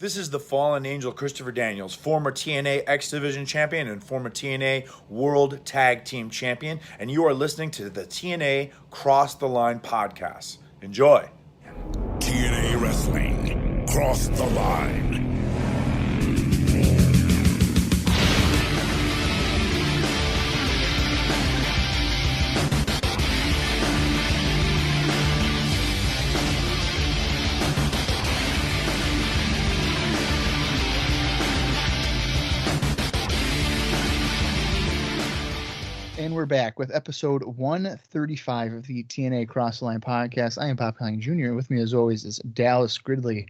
This is the Fallen Angel Christopher Daniels, former TNA X-Division Champion and former TNA World Tag Team Champion, and you are listening to the TNA Cross the Line podcast. Enjoy. TNA Wrestling, Cross the Line. And we're back with episode 135 of the TNA Cross the Line podcast. I am Colling Jr. With me, as always, is Dallas Gridley.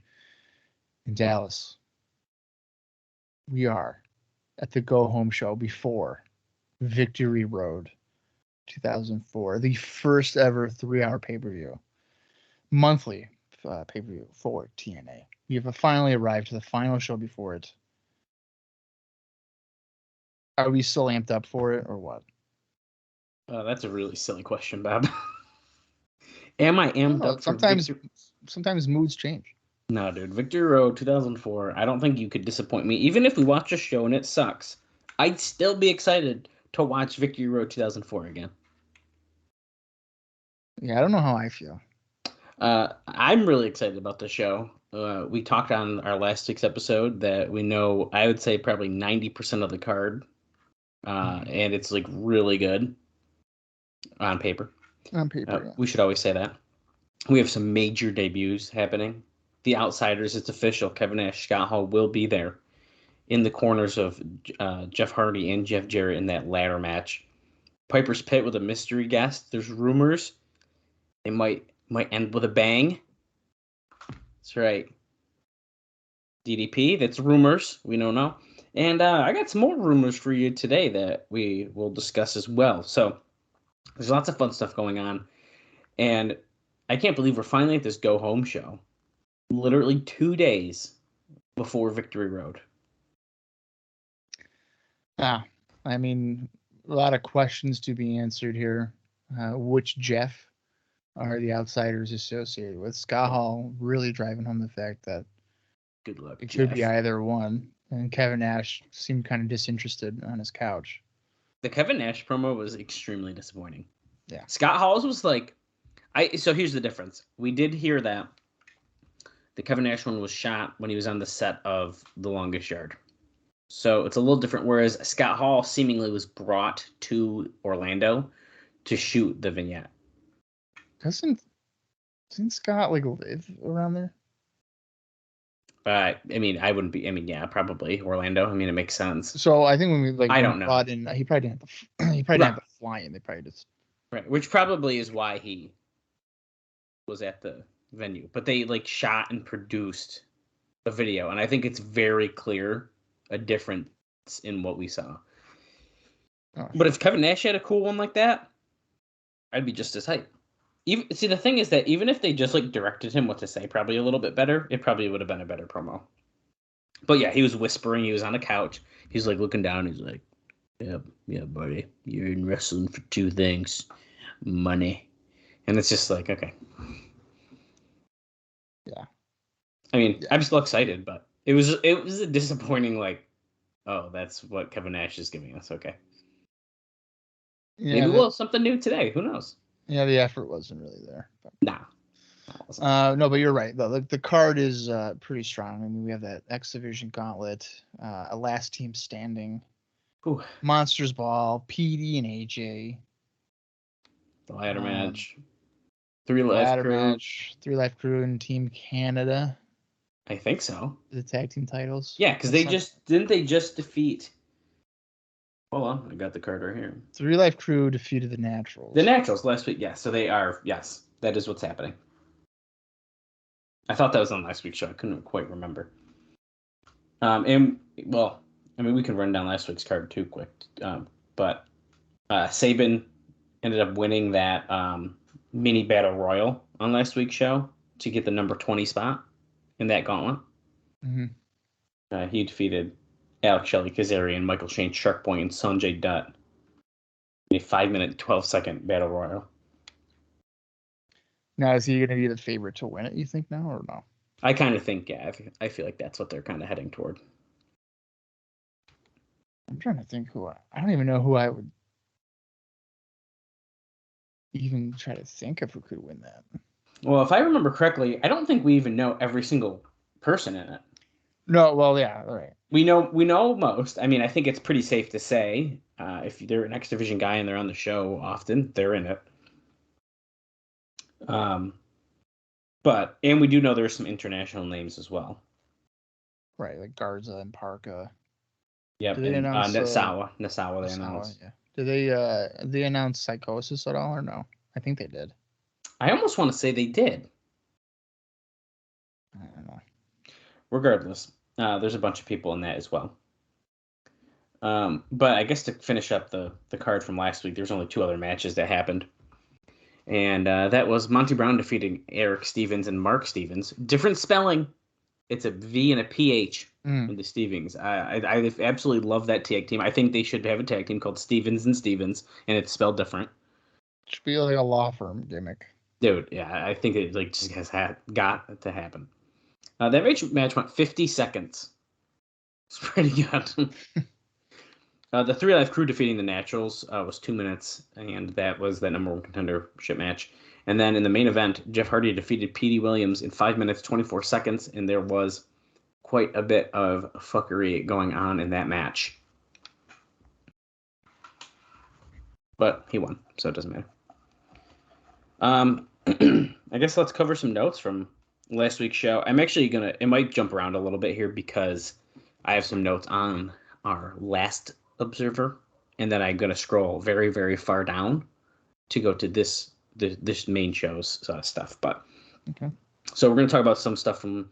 In Dallas, we are at the go-home show before Victory Road 2004, the first ever 3-hour pay-per-view, monthly pay-per-view for TNA. We have finally arrived to the final show before it. Are we still amped up for it, or what? That's a really silly question, Bob. Am I amped up? Sometimes moods change. No, dude. Victory Road 2004. I don't think you could disappoint me. Even if we watch a show and it sucks, I'd still be excited to watch Victory Road 2004 again. Yeah, I don't know how I feel. I'm really excited about the show. We talked on our last week's episode that we know, I would say, probably 90% of the card. And it's like really good. On paper. Yeah. We should always say that. We have some major debuts happening. The Outsiders, it's official. Kevin Nash, Scott Hall will be there in the corners of Jeff Hardy and Jeff Jarrett in that ladder match. Piper's Pit with a mystery guest. There's rumors it might end with a bang. That's right. DDP, that's rumors. We don't know. And I got some more rumors for you today that we will discuss as well. So there's lots of fun stuff going on. And I can't believe we're finally at this go-home show. Literally 2 days before Victory Road. I mean, a lot of questions to be answered here. Which Jeff are the Outsiders associated with? Scott Hall really driving home the fact that good luck, it Jeff. could be either one. And Kevin Nash seemed kind of disinterested on his couch. The Kevin Nash promo was extremely disappointing. Yeah. Scott Hall's was like, so here's the difference. We did hear that the Kevin Nash one was shot when he was on the set of The Longest Yard. So it's a little different, whereas Scott Hall seemingly was brought to Orlando to shoot the vignette. Doesn't Scott live around there? Yeah, probably Orlando. I mean, it makes sense. So I think when we I don't know. He probably didn't have to fly in. They probably just right, which probably is why he was at the venue. But they shot and produced a video, and I think it's very clear a difference in what we saw. Oh, but if Kevin Nash had a cool one like that, I'd be just as hyped. The thing is that even if they just directed him what to say probably a little bit better, it probably would have been a better promo. But yeah, he was whispering. He was on a couch. He's looking down. He's like, yeah, buddy. You're in wrestling for two things. Money. And it's just okay. Yeah. I mean, yeah. I'm still excited, but it was a disappointing, that's what Kevin Nash is giving us. Okay. Yeah, maybe we'll have something new today. Who knows? Yeah, the effort wasn't really there. But. Nah. No, but you're right. The card is pretty strong. I mean, we have that X-Division Gauntlet, a last team standing, Monsters Ball, Petey and AJ. The ladder match. 3 Life Crew and Team Canada. I think so. The tag team titles. Yeah, because they just defeat. Hold on, I got the card right here. 3 Life Crew defeated the Naturals. The Naturals last week, yes. So they are, yes, that is what's happening. I thought that was on last week's show. I couldn't quite remember. We can run down last week's card too quick. But Sabin ended up winning that mini battle royal on last week's show to get the number 20 spot in that gauntlet. Mm-hmm. He defeated Alex Shelley, Kazarian, Michael Shane, Shark Boy, and Sanjay Dutt in a 5-minute, 12-second battle royal. Now, is he going to be the favorite to win it, you think, now, or no? I kind of think, I feel like that's what they're kind of heading toward. I'm trying to think I don't even know who I would even try to think of who could win that. Well, if I remember correctly, I don't think we even know every single person in it. No, well, yeah, right. We know most. I mean, I think it's pretty safe to say if they're an X-Division guy and they're on the show often, they're in it. And we do know there's some international names as well. Right, like Garza and Parka. Yep, Did they announce Nasawa they announced. Yeah. Did they announce Psychosis at all or no? I think they did. I almost want to say they did. I don't know. Regardless, there's a bunch of people in that as well. But I guess to finish up the card from last week, there's only 2 other matches that happened. And that was Monty Brown defeating Eric Stevens and Mark Stevens. Different spelling. It's a V and a PH in the Stevens. I absolutely love that tag team. I think they should have a tag team called Stevens and Stevens, and it's spelled different. It should be like a law firm gimmick. Dude, yeah, I think it just has got to happen. That match went 50 seconds. It's pretty good. The 3 Live Crew defeating the Naturals was 2 minutes, and that was that number 1 contendership match. And then in the main event, Jeff Hardy defeated Petey Williams in 5 minutes, 24 seconds, and there was quite a bit of fuckery going on in that match. But he won, so it doesn't matter. I guess let's cover some notes from last week's show. I'm actually it might jump around a little bit here because I have some notes on our last Observer, and then I'm going to scroll very, very far down to go to this main show's stuff. But okay. So we're going to talk about some stuff from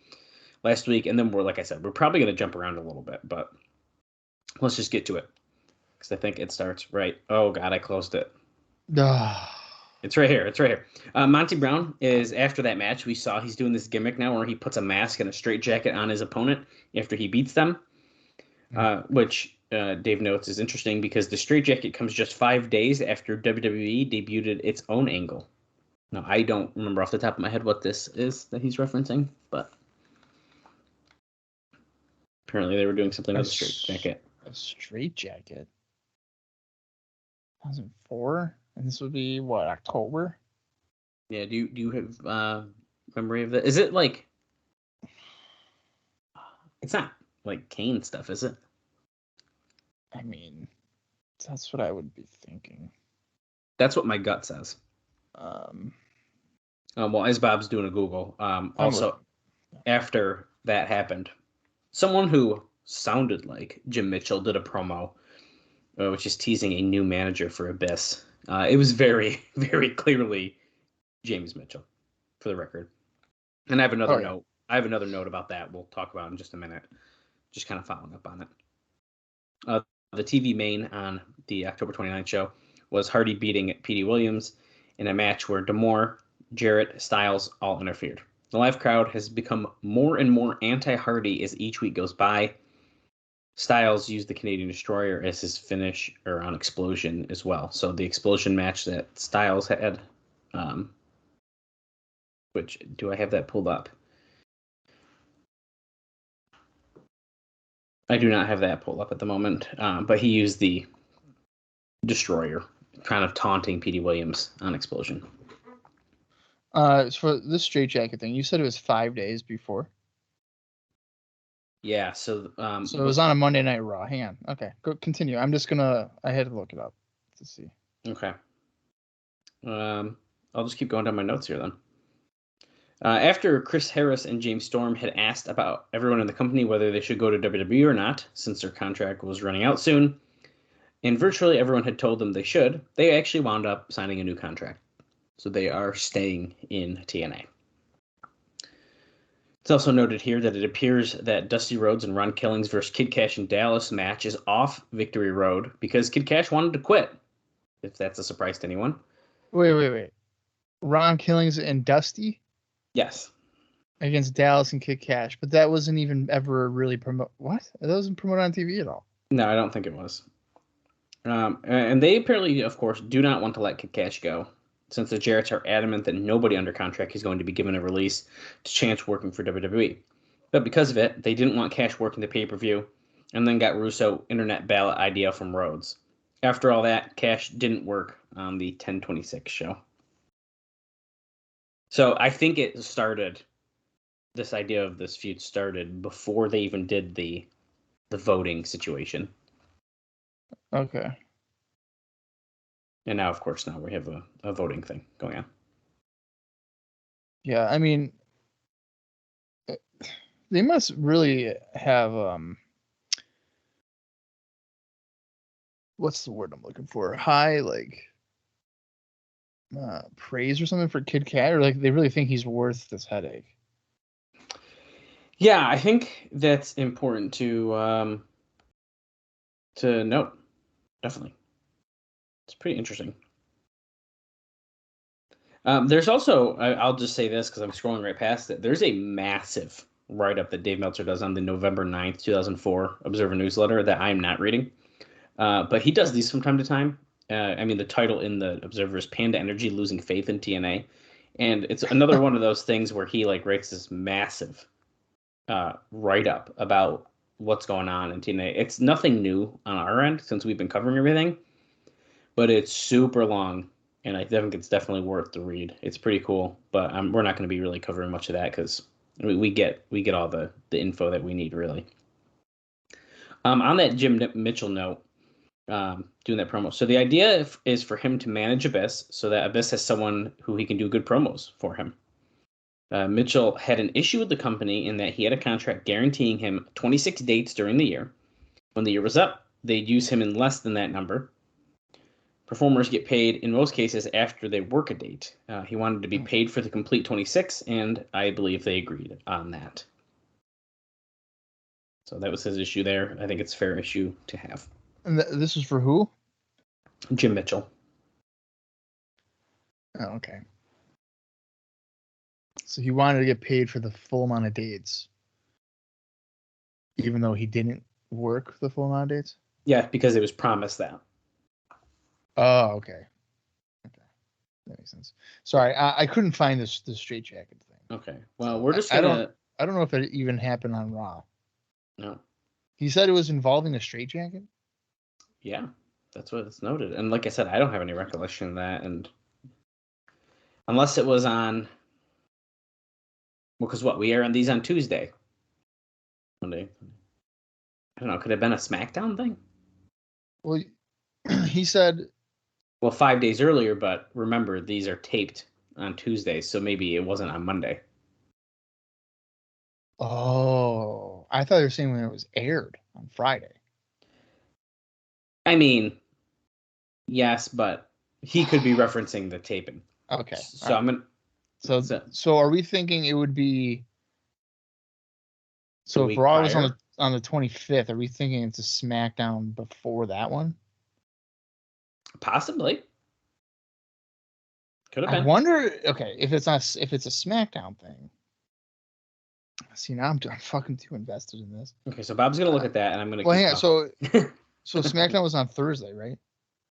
last week, and then like I said, we're probably going to jump around a little bit, but let's just get to it because I think it starts right. Oh God, I closed it. It's right here. Monty Brown is after that match. We saw he's doing this gimmick now where he puts a mask and a straitjacket on his opponent after he beats them, which Dave notes is interesting because the straitjacket comes just 5 days after WWE debuted its own angle. Now, I don't remember off the top of my head what this is that he's referencing, but apparently they were doing something with a straitjacket. A straitjacket? 2004? And this would be, what, October? Yeah, do you have memory of that? Is it like... It's not like Kane stuff, is it? I mean, that's what I would be thinking. That's what my gut says. Well, as Bob's doing a Google, also, after that happened, someone who sounded like Jim Mitchell did a promo, which is teasing a new manager for Abyss. It was very, very clearly James Mitchell, for the record. And I have another note. I have another note about that we'll talk about in just a minute. Just kind of following up on it. The TV main on the October 29th show was Hardy beating Petey Williams in a match where D'Amore, Jarrett, Styles all interfered. The live crowd has become more and more anti-Hardy as each week goes by. Styles used the Canadian Destroyer as his finish on Explosion as well. So the Explosion match that Styles had, which, do I have that pulled up? I do not have that pulled up at the moment, but he used the Destroyer, kind of taunting Petey Williams on Explosion. For this straitjacket thing, you said it was 5 days before? Yeah, so... so it was on a Monday Night Raw. Hang on. Okay, go continue. I had to look it up to see. Okay. I'll just keep going down my notes here then. After Chris Harris and James Storm had asked about everyone in the company whether they should go to WWE or not, since their contract was running out soon, and virtually everyone had told them they should, they actually wound up signing a new contract. So they are staying in TNA. It's also noted here that it appears that Dusty Rhodes and Ron Killings versus Kid Cash in Dallas match is off Victory Road because Kid Cash wanted to quit, if that's a surprise to anyone. Wait. Ron Killings and Dusty? Yes. Against Dallas and Kid Cash, but that wasn't even ever really promoted. What? That wasn't promoted on TV at all. No, I don't think it was. And they apparently, of course, do not want to let Kid Cash go. since the Jarretts are adamant that nobody under contract is going to be given a release to chance working for WWE. But because of it, they didn't want Cash working the pay-per-view, and then got Russo internet ballot idea from Rhodes. After all that, Cash didn't work on the 10/26 show. So I think this idea of this feud started before they even did the voting situation. Okay. And now, of course, we have a voting thing going on. Yeah, I mean, they must really have what's the word I'm looking for? High praise or something for Kid Cat, or they really think he's worth this headache. Yeah, I think that's important to note. Definitely, it's pretty interesting. There's also, I'll just say this because I'm scrolling right past it. There's a massive write-up that Dave Meltzer does on the November 9th, 2004 Observer newsletter that I'm not reading. But he does these from time to time. The title in the Observer is Panda Energy Losing Faith in TNA. And it's another one of those things where he writes this massive write-up about what's going on in TNA. It's nothing new on our end since we've been covering everything, but it's super long, and I think it's definitely worth the read. It's pretty cool, but we're not going to be really covering much of that because we get all the info that we need, really. On that Jim Mitchell note, doing that promo. So the idea is for him to manage Abyss so that Abyss has someone who he can do good promos for him. Mitchell had an issue with the company in that he had a contract guaranteeing him 26 dates during the year. When the year was up, they'd use him in less than that number. Performers get paid, in most cases, after they work a date. He wanted to be paid for the complete 26, and I believe they agreed on that. So that was his issue there. I think it's a fair issue to have. And this is for who? Jim Mitchell. Oh, okay. So he wanted to get paid for the full amount of dates, even though he didn't work the full amount of dates? Yeah, because it was promised that. Oh, okay. Okay. That makes sense. Sorry, I couldn't find the straight jacket thing. Okay. Well, we're just gonna... I don't know if it even happened on Raw. No. He said it was involving a straight jacket? Yeah, that's what it's noted. And like I said, I don't have any recollection of that. And unless it was on... Well, because we air on these on Tuesday. Monday. I don't know. Could it have been a SmackDown thing? Well, he said... Well, 5 days earlier, but remember, these are taped on Tuesday, so maybe it wasn't on Monday. Oh, I thought you were saying when it was aired on Friday. I mean, yes, but he could be referencing the taping. Okay. So I'm gonna... So are we thinking it would be... So if Raw was on the 25th, are we thinking it's a SmackDown before that one? Possibly. Could have been. I wonder. Okay, if it's a SmackDown thing. See, now I'm fucking too invested in this. Okay, so Bob's gonna look at that, and I'm gonna. Well, hang on. So SmackDown was on Thursday, right?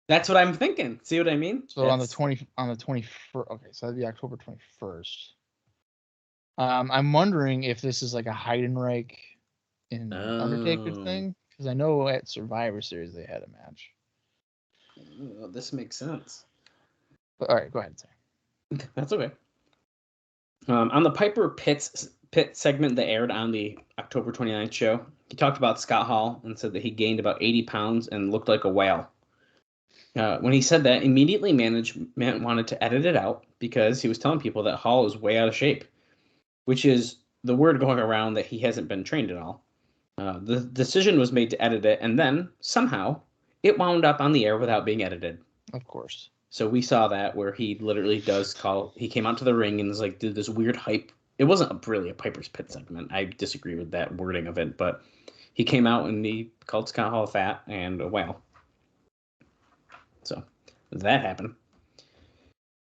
That's what I'm thinking. See what I mean? So on the 21st. Okay, so that'd be October 21st. I'm wondering if this is like a Heidenreich in Undertaker thing, because I know at Survivor Series they had a match. Well, this makes sense. But, all right, go ahead. Say. That's okay. On the Piper Pit segment that aired on the October 29th show, he talked about Scott Hall and said that he gained about 80 pounds and looked like a whale. When he said that, immediately management wanted to edit it out because he was telling people that Hall is way out of shape, which is the word going around that he hasn't been trained at all. The decision was made to edit it, and then, somehow, it wound up on the air without being edited. Of course. So we saw that where he literally he came out to the ring and was like, did this weird hype. It wasn't really a Piper's Pit segment. I disagree with that wording of it, but he came out and he called Scott Hall fat and a whale. So that happened.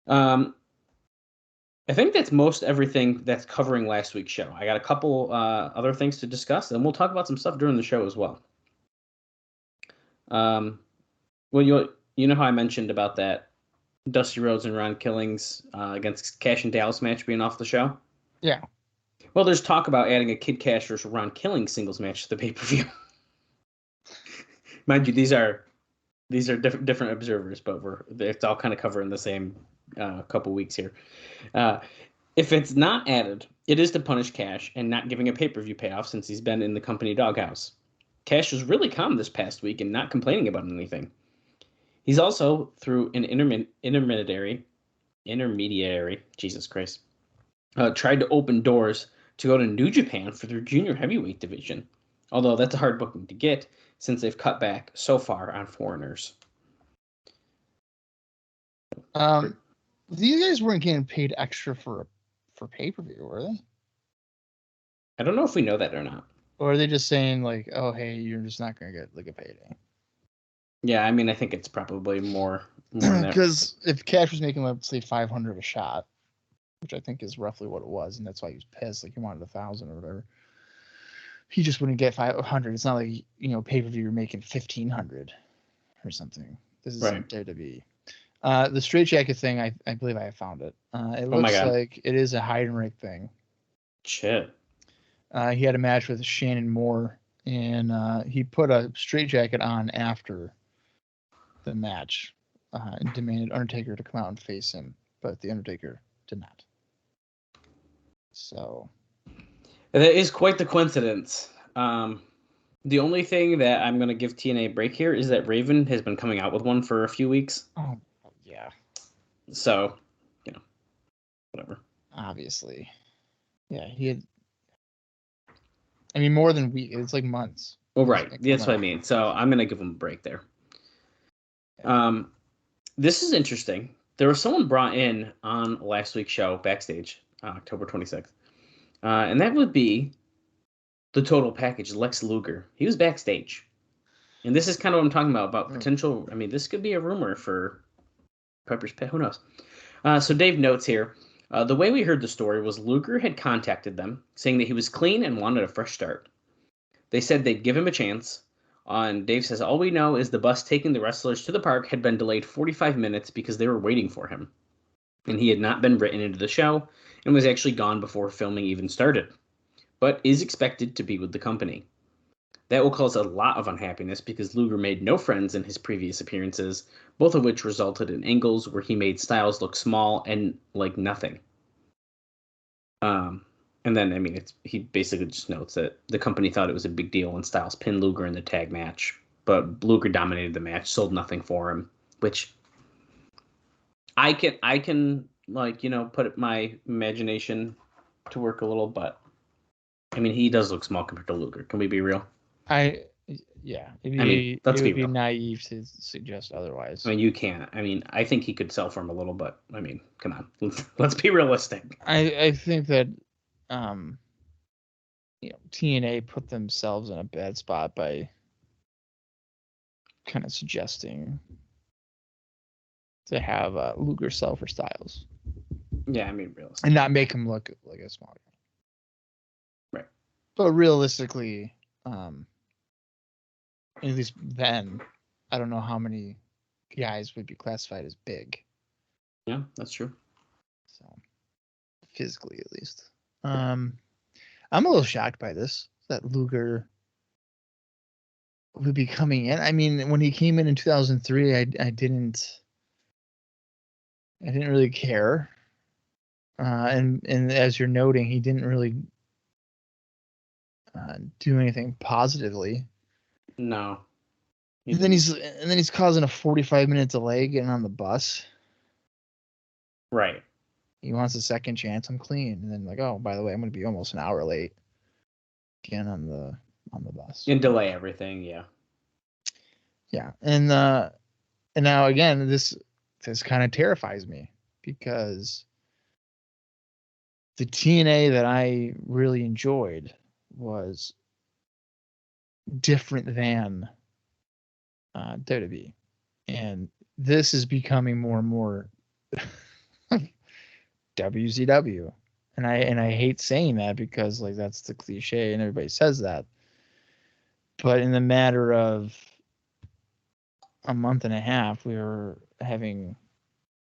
I think that's most everything that's covering last week's show. I got a couple other things to discuss, and we'll talk about some stuff during the show as well. Well, you know how I mentioned about that Dusty Rhodes and Ron Killings against Cash and Dallas match being off the show. Yeah. Well, there's talk about adding a Kid Cash versus Ron Killings singles match to the pay-per-view. Mind you, these are different observers, but it's all kind of covering the same couple weeks here. If it's not added, it is to punish Cash and not giving a pay-per-view payoff since he's been in the company doghouse. Cash was really calm this past week and not complaining about anything. He's also, through an intermediary, Jesus Christ, tried to open doors to go to New Japan for their junior heavyweight division. Although that's a hard booking to get since they've cut back so far on foreigners. These guys weren't getting paid extra for pay-per-view, were they? I don't know if we know that or not. Or are they just saying like, oh, hey, you're just not going to get like a payday? Yeah, I mean, I think it's probably more than that. Because if Cash was making, let's say, 500 a shot, which I think is roughly what it was, and that's why he was pissed, like he wanted 1,000 or whatever, he just wouldn't get 500. It's not like, pay-per-view you're making 1,500 or something. This is right. WWE. The straight jacket thing, I believe I have found it. It looks like it is a hide and rake thing. Shit. He had a match with Shannon Moore, and he put a straight jacket on after the match and demanded Undertaker to come out and face him, but the Undertaker did not. So that is quite the coincidence. The only thing that I'm going to give TNA a break here is that Raven has been coming out with one for a few weeks. Oh, yeah. So, whatever. Obviously. Yeah, he had... I mean, more than weeks. It's like months. Well, right. That's what I mean. So I'm going to give him a break there. This is interesting. There was someone brought in on last week's show, backstage, October 26th. And that would be the total package, Lex Luger. He was backstage. And this is kind of what I'm talking about potential. I mean, this could be a rumor for Piper's Pit. Who knows? So Dave notes here. The way we heard the story was Luger had contacted them, saying that he was clean and wanted a fresh start. They said they'd give him a chance. And Dave says, all we know is the bus taking the wrestlers to the park had been delayed 45 minutes because they were waiting for him. And he had not been written into the show and was actually gone before filming even started, but is expected to be with the company. That will cause a lot of unhappiness because Luger made no friends in his previous appearances, both of which resulted in angles where he made Styles look small and like nothing. And then, I mean, he basically just notes that the company thought it was a big deal when Styles pinned Luger in the tag match, but Luger dominated the match, sold nothing for him, which I can put my imagination to work a little, but I mean, he does look small compared to Luger. Can we be real? Let's be real. Naive to suggest otherwise. I mean, you can't. I mean, I think he could sell for him a little, but I mean, come on, let's be realistic. I think that TNA put themselves in a bad spot by kind of suggesting to have Luger sell for Styles. Yeah, I mean, realistic. And not make him look like a small guy. Right. But realistically, at least then, I don't know how many guys would be classified as big. Yeah, that's true. So, physically at least. I'm a little shocked by this, that Luger would be coming in. I mean, when he came in 2003, I didn't really care. And as you're noting, he didn't really do anything positively. No. And then he's causing a 45-minute delay getting on the bus. Right. He wants a second chance. I'm clean. And then like, oh, by the way, I'm going to be almost an hour late again on the bus. And delay everything, yeah. Yeah. And now again, this kind of terrifies me because the TNA that I really enjoyed was different than WWE. And this is becoming more and more WCW. And I hate saying that because like that's the cliche and everybody says that. But in the matter of a month and a half, we were having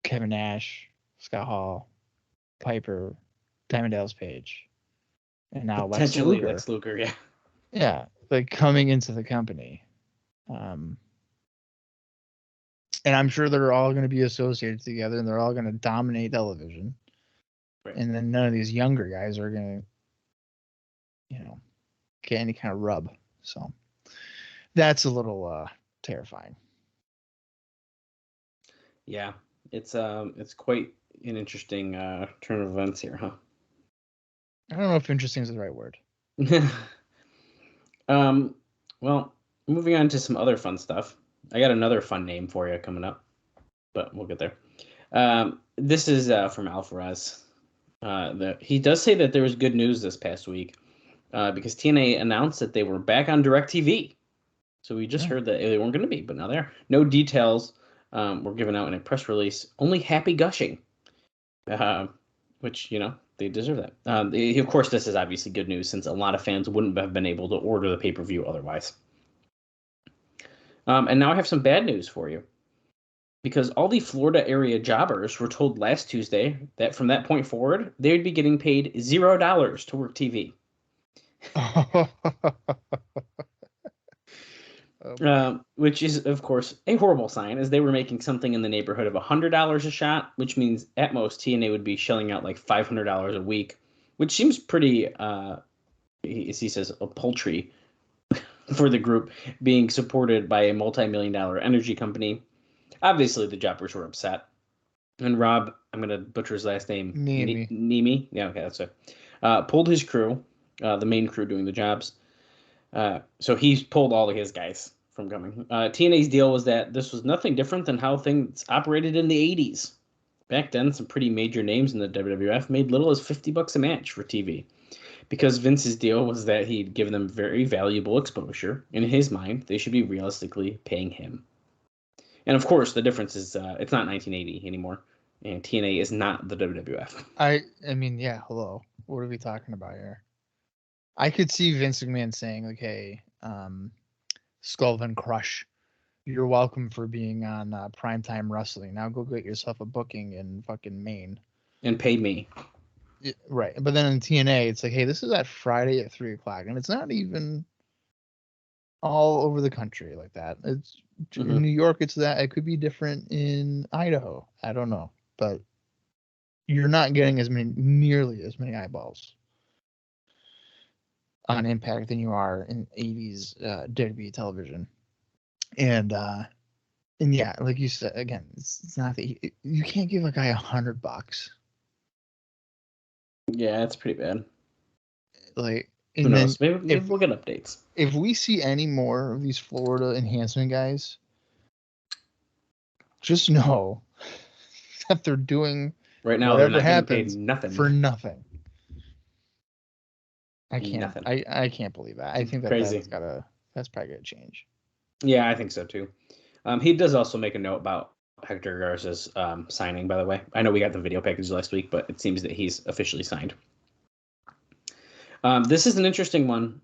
Kevin Nash, Scott Hall, Piper, Diamond Dallas Page, and now Potentially Lex Lex Luger, yeah. Yeah, like coming into the company. And I'm sure they're all going to be associated together and they're all going to dominate television. Right. And then none of these younger guys are going to, get any kind of rub. So that's a little terrifying. Yeah, it's quite an interesting turn of events here, huh? I don't know if interesting is the right word. Well, moving on to some other fun stuff. I got another fun name for you coming up, but we'll get there. This is from Alvarez. He does say that there was good news this past week because TNA announced that they were back on DirecTV. So we just heard that they weren't going to be, but now they are. No details were given out in a press release. Only happy gushing, which, they deserve that. Of course, this is obviously good news since a lot of fans wouldn't have been able to order the pay-per-view otherwise. And now I have some bad news for you. Because all the Florida area jobbers were told last Tuesday that from that point forward, they would be getting paid $0 to work TV. Which is, of course, a horrible sign, as they were making something in the neighborhood of $100 a shot, which means at most TNA would be shelling out like $500 a week, which seems pretty, he says, a paltry for the group being supported by a multi-million-dollar energy company. Obviously, the jobbers were upset. And Rob, I'm going to butcher his last name. Nemi? Yeah, okay, that's it. Pulled his crew, the main crew doing the jobs. So he pulled all of his guys from coming. TNA's deal was that this was nothing different than how things operated in the 80s. Back then, some pretty major names in the WWF made little as $50 a match for TV. Because Vince's deal was that he'd give them very valuable exposure. In his mind, they should be realistically paying him. And of course, the difference is it's not 1980 anymore, and TNA is not the WWF. I mean, yeah. Hello, what are we talking about here? I could see Vince McMahon saying, like, "Hey, Skulven Crush, you're welcome for being on Primetime Wrestling. Now go get yourself a booking in fucking Maine and pay me." Yeah, right, but then in TNA, it's like, hey, this is at Friday at 3:00, and it's not even all over the country like that. It's in New York. It's that. It could be different in Idaho. I don't know, but you're not getting nearly as many eyeballs on Impact than you are in 80s WWE television. And yeah, like you said, again, it's not that you can't give a guy $100. Yeah, that's pretty bad. Like, who knows? Maybe we'll get updates. If we see any more of these Florida enhancement guys, just know that they're doing right now. They're not getting paid nothing for nothing. I can't. I can't believe that. I think crazy. That's probably gonna change. Yeah, I think so too. He does also make a note about Hector Garza's signing. By the way, I know we got the video package last week, but it seems that he's officially signed. This is an interesting one.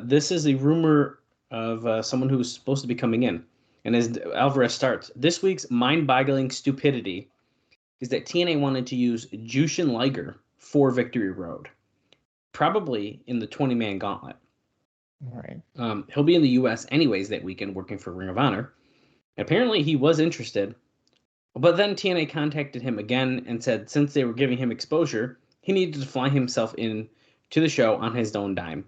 This is a rumor of someone who's supposed to be coming in. And as Alvarez starts, this week's mind-boggling stupidity is that TNA wanted to use Jushin Liger for Victory Road, probably in the 20-man gauntlet. Right. He'll be in the U.S. anyways that weekend working for Ring of Honor. Apparently, he was interested. But then TNA contacted him again and said since they were giving him exposure, he needed to fly himself in to the show on his own dime.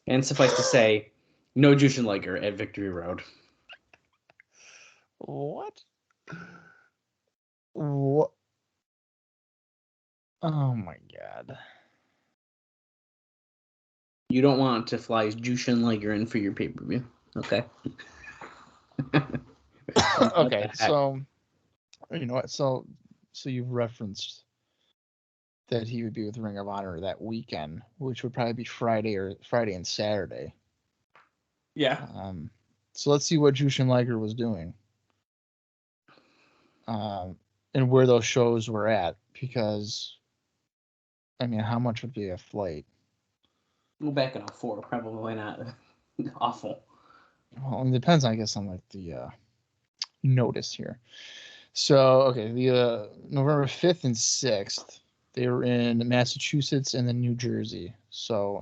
And suffice to say, no Jushin Liger at Victory Road. What? What? Oh my God. You don't want to fly Jushin Liger in for your pay-per-view. Okay. Okay, so you know what? So you've referenced that he would be with Ring of Honor that weekend, which would probably be Friday and Saturday. Yeah. So let's see what Jushin Liger was doing. And where those shows were at, because I mean, how much would be a flight? Well, back in 2004, probably not awful. Well, it depends, I guess, on like the notice here. So, okay, the November 5th and 6th, they were in Massachusetts and then New Jersey. So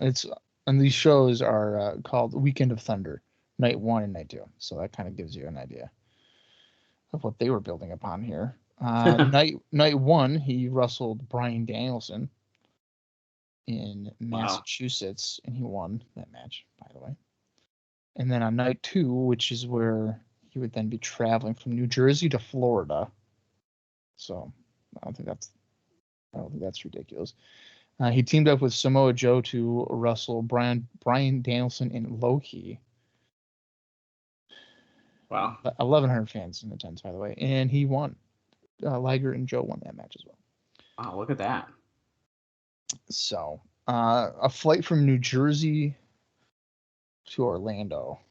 and these shows are called Weekend of Thunder, night 1 and night 2. So that kind of gives you an idea of what they were building upon here. Night 1, he wrestled Bryan Danielson in Massachusetts, and he won that match, by the way. And then on night 2, which is where he would then be traveling from New Jersey to Florida. So I don't think that's ridiculous. He teamed up with Samoa Joe to wrestle Bryan Danielson in Low-Key. Wow. 1,100 fans in attendance, by the way. And he won. Liger and Joe won that match as well. Wow, look at that. So, a flight from New Jersey to Orlando.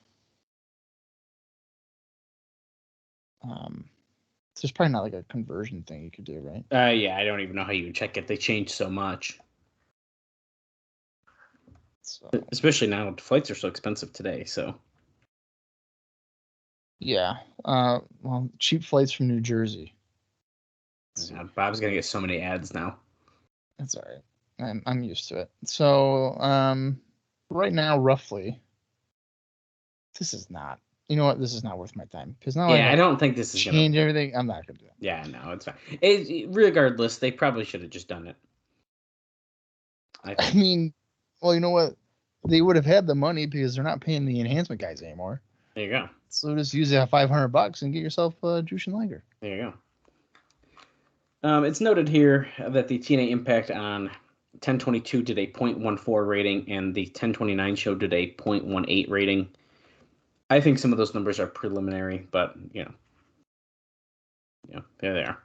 There's probably not like a conversion thing you could do, right? Yeah, I don't even know how you would check it. They changed so much. So, especially now, flights are so expensive today, so. Yeah. Well, cheap flights from New Jersey. Yeah, Bob's gonna get so many ads now. That's all right. I'm used to it. So, right now, roughly, this is not. You know what? This is not worth my time because now I don't think this is change everything. I'm not gonna do it. Yeah, no, it's fine. Regardless, they probably should have just done it. I mean, well, you know what? They would have had the money because they're not paying the enhancement guys anymore. There you go. So just use that $500 and get yourself Jushin Liger. There you go. It's noted here that the TNA Impact on 10/22 did a 0.14 rating, and the 10/29 show did a 0.18 rating. I think some of those numbers are preliminary, but there they are.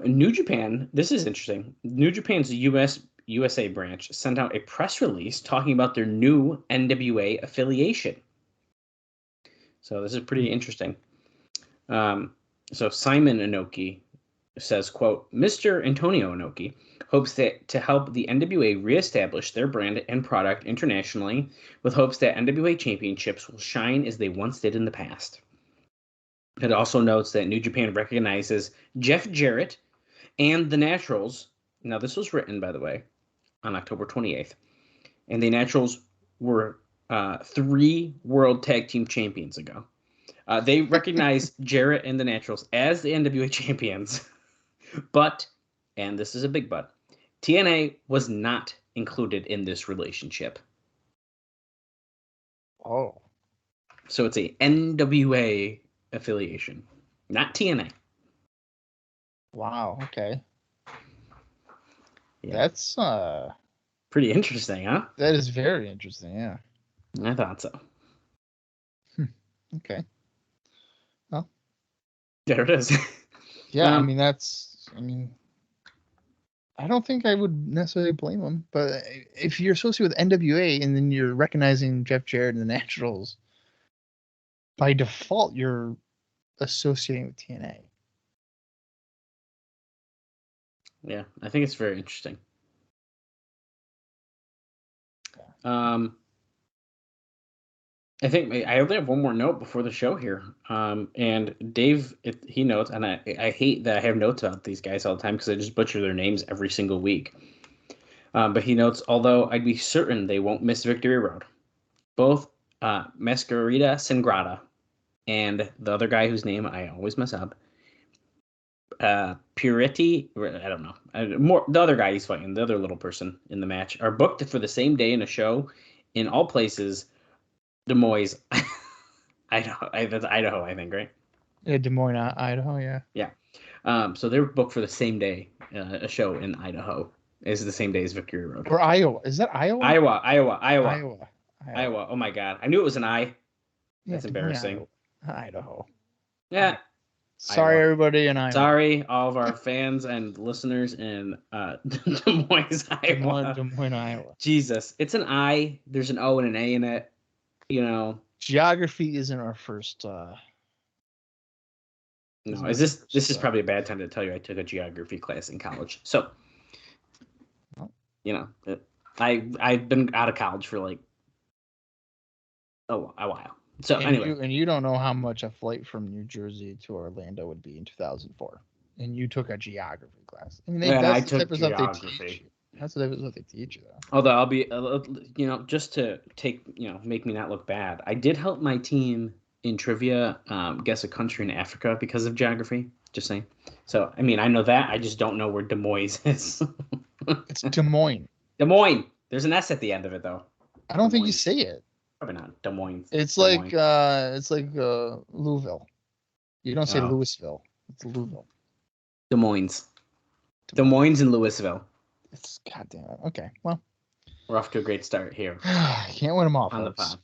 New Japan. This is interesting. New Japan's USA branch sent out a press release talking about their new NWA affiliation. So this is pretty interesting. So Simon Inoki says, quote, Mr. Antonio Inoki hopes that to help the NWA reestablish their brand and product internationally with hopes that NWA championships will shine as they once did in the past. It also notes that New Japan recognizes Jeff Jarrett and the Naturals. Now, this was written, by the way, on October 28th. And the Naturals were 3 World Tag Team Champions ago. They recognize Jarrett and the Naturals as the NWA champions. But, and this is a big but, TNA was not included in this relationship. Oh. So it's a NWA affiliation, not TNA. Wow, okay. Yeah. That's pretty interesting, huh? That is very interesting, yeah. I thought so. Okay. Well, there it is. Yeah, I mean, I don't think I would necessarily blame them, but if you're associated with NWA and then you're recognizing Jeff Jarrett and the Naturals, by default, you're associating with TNA. Yeah, I think it's very interesting. I think I only have one more note before the show here. And Dave, he notes, and I hate that I have notes about these guys all the time because I just butcher their names every single week. But he notes, although I'd be certain they won't miss Victory Road, both Masquerita Sangrata and the other guy whose name I always mess up, Puretti, I don't know. The other guy he's fighting, the other little person in the match, are booked for the same day in a show in all places. Des Moines, Idaho. That's Idaho, I think, right? Yeah, Des Moines, Idaho, yeah. Yeah. So they're booked for the same day, a show in Idaho. Is the same day as Victory Road. Or Iowa. Is that Iowa? Iowa. Oh my God. I knew it was an I. That's embarrassing. Idaho. Yeah. Sorry, Iowa. everybody in Iowa. Sorry, all of our fans and listeners in Des Moines, Iowa. Des Moines, Iowa. Jesus. It's an I. There's an O and an A in it. Geography isn't our first. No, this is probably a bad time to tell you I took a geography class in college. So, I've been out of college for like a while. So anyway, you don't know how much a flight from New Jersey to Orlando would be in 2004, and you took a geography class. I mean, I that's the took type of stuff they teach geography. you. That's the type of stuff they teach you, though. Although I'll be, just to make me not look bad, I did help my team in trivia guess a country in Africa because of geography. Just saying. So, I mean, I know that. I just don't know where Des Moines is. It's Des Moines. Des Moines. There's an S at the end of it, though. I don't think you say it. Probably not. Des Moines. It's Des like Moines. Louisville. You don't say Oh. Louisville. It's Louisville. Des Moines. Des Moines and Louisville. It's goddamn it. Okay, well, We're off to a great start here can't win them all, on the folks. pod.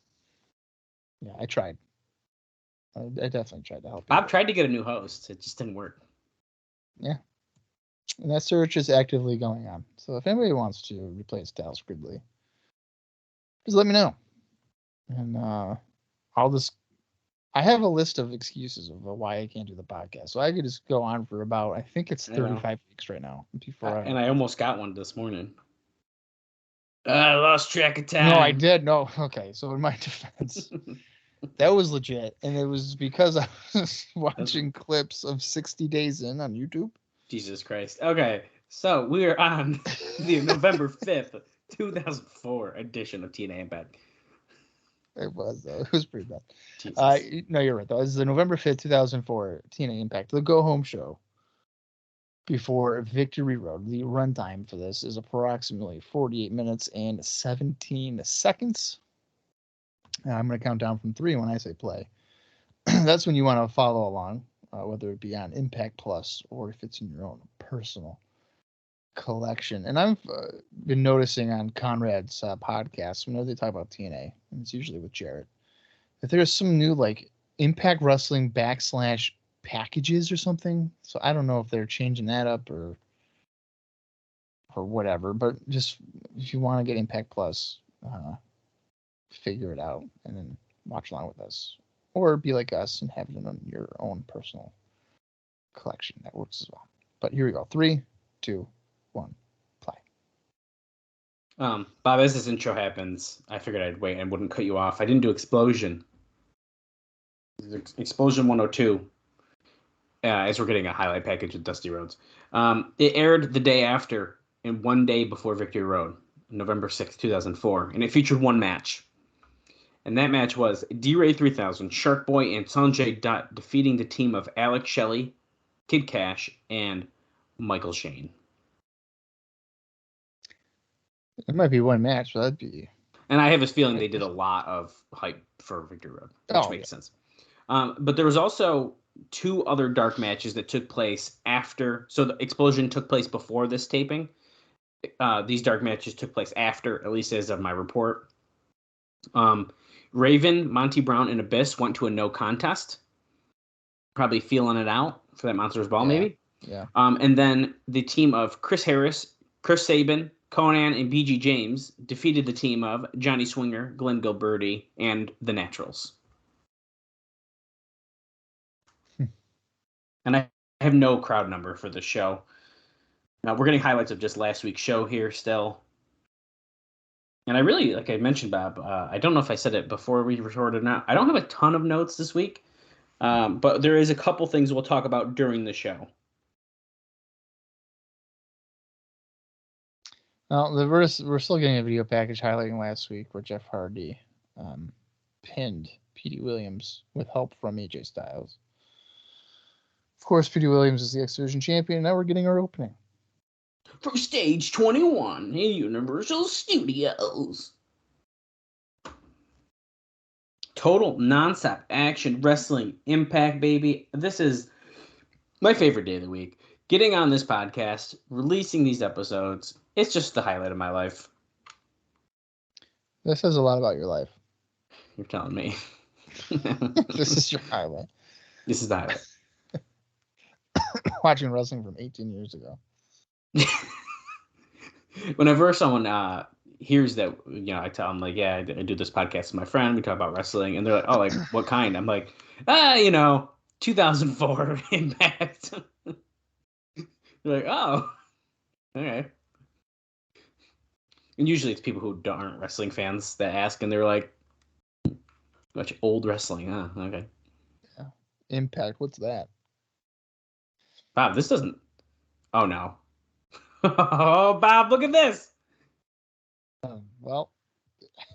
Yeah, I tried. I definitely tried to help. Bob tried to get a new host. It just didn't work. Yeah. And that search is actively going on. So if anybody wants to replace Dallas Gridley, just let me know. And I have a list of excuses of why I can't do the podcast. So I could just go on for about, I think it's 35 weeks right now. And I almost got one this morning. I lost track of time. No, I did. No. Okay. So in my defense, that was legit. And it was because I was watching clips of 60 Days In on YouTube. Jesus Christ. Okay. So we are on the November 5th, 2004 edition of TNA Impact. It was, though. It was pretty bad. Jesus. No, you're right, though. This is the November 5th, 2004 TNA Impact, the go-home show before Victory Road. The runtime for this is approximately 48 minutes and 17 seconds. Now, I'm going to count down from 3 when I say play. That's when you want to follow along, whether it be on Impact Plus or if it's in your own personal collection. And I've been noticing on Conrad's podcast, whenever they talk about TNA, and it's usually with Jarrett, that there's some new like Impact Wrestling / packages or something. So I don't know if they're changing that up or whatever, but just if you want to get Impact Plus, figure it out and then watch along with us, or be like us and have it in your own personal collection. That works as well. But here we go. 3, 2, 1, play. Bob, as this intro happens, I figured I'd wait and wouldn't cut you off. I didn't do Explosion. Explosion 102. As we're getting a highlight package with Dusty Rhodes. It aired the day after and one day before Victory Road, November 6th, 2004, and it featured one match. And that match was D-Ray 3000, Shark Boy, and Sanjay Dutt defeating the team of Alex Shelley, Kid Cash, and Michael Shane. It might be one match, but that'd be. And I have this feeling they did a lot of hype for Victory Road, which makes sense. But there was also 2 other dark matches that took place after. So the Explosion took place before this taping. These dark matches took place after, at least as of my report. Raven, Monty Brown, and Abyss went to a no contest. Probably feeling it out for that Monsters Ball, maybe. Yeah. And then the team of Chris Harris, Chris Sabin, Conan, and BG James defeated the team of Johnny Swinger, Glenn Gilberti, and the Naturals. And I have no crowd number for the show. Now, we're getting highlights of just last week's show here still. And I really, like I mentioned, Bob, I don't know if I said it before we recorded or not. I don't have a ton of notes this week, but there is a couple things we'll talk about during the show. Well, we're still getting a video package highlighting last week where Jeff Hardy pinned Petey Williams with help from AJ Styles. Of course, Petey Williams is the X-Division Champion, and now we're getting our opening. For Stage 21 in Universal Studios. Total nonstop action wrestling Impact, baby. This is my favorite day of the week. Getting on this podcast, releasing these episodes, it's just the highlight of my life. This says a lot about your life. You're telling me. This is your highlight. This is the highlight. Watching wrestling from 18 years ago. Whenever someone hears that, I tell them, like, yeah, I do this podcast with my friend. We talk about wrestling. And they're like, oh, like, what kind? I'm like, 2004 Impact. They're like, oh, okay. And usually it's people who aren't wrestling fans that ask, and they're like, Much old wrestling, huh? Okay. Yeah. Impact. What's that? Bob, this doesn't. Oh no. Oh, Bob, look at this. Well,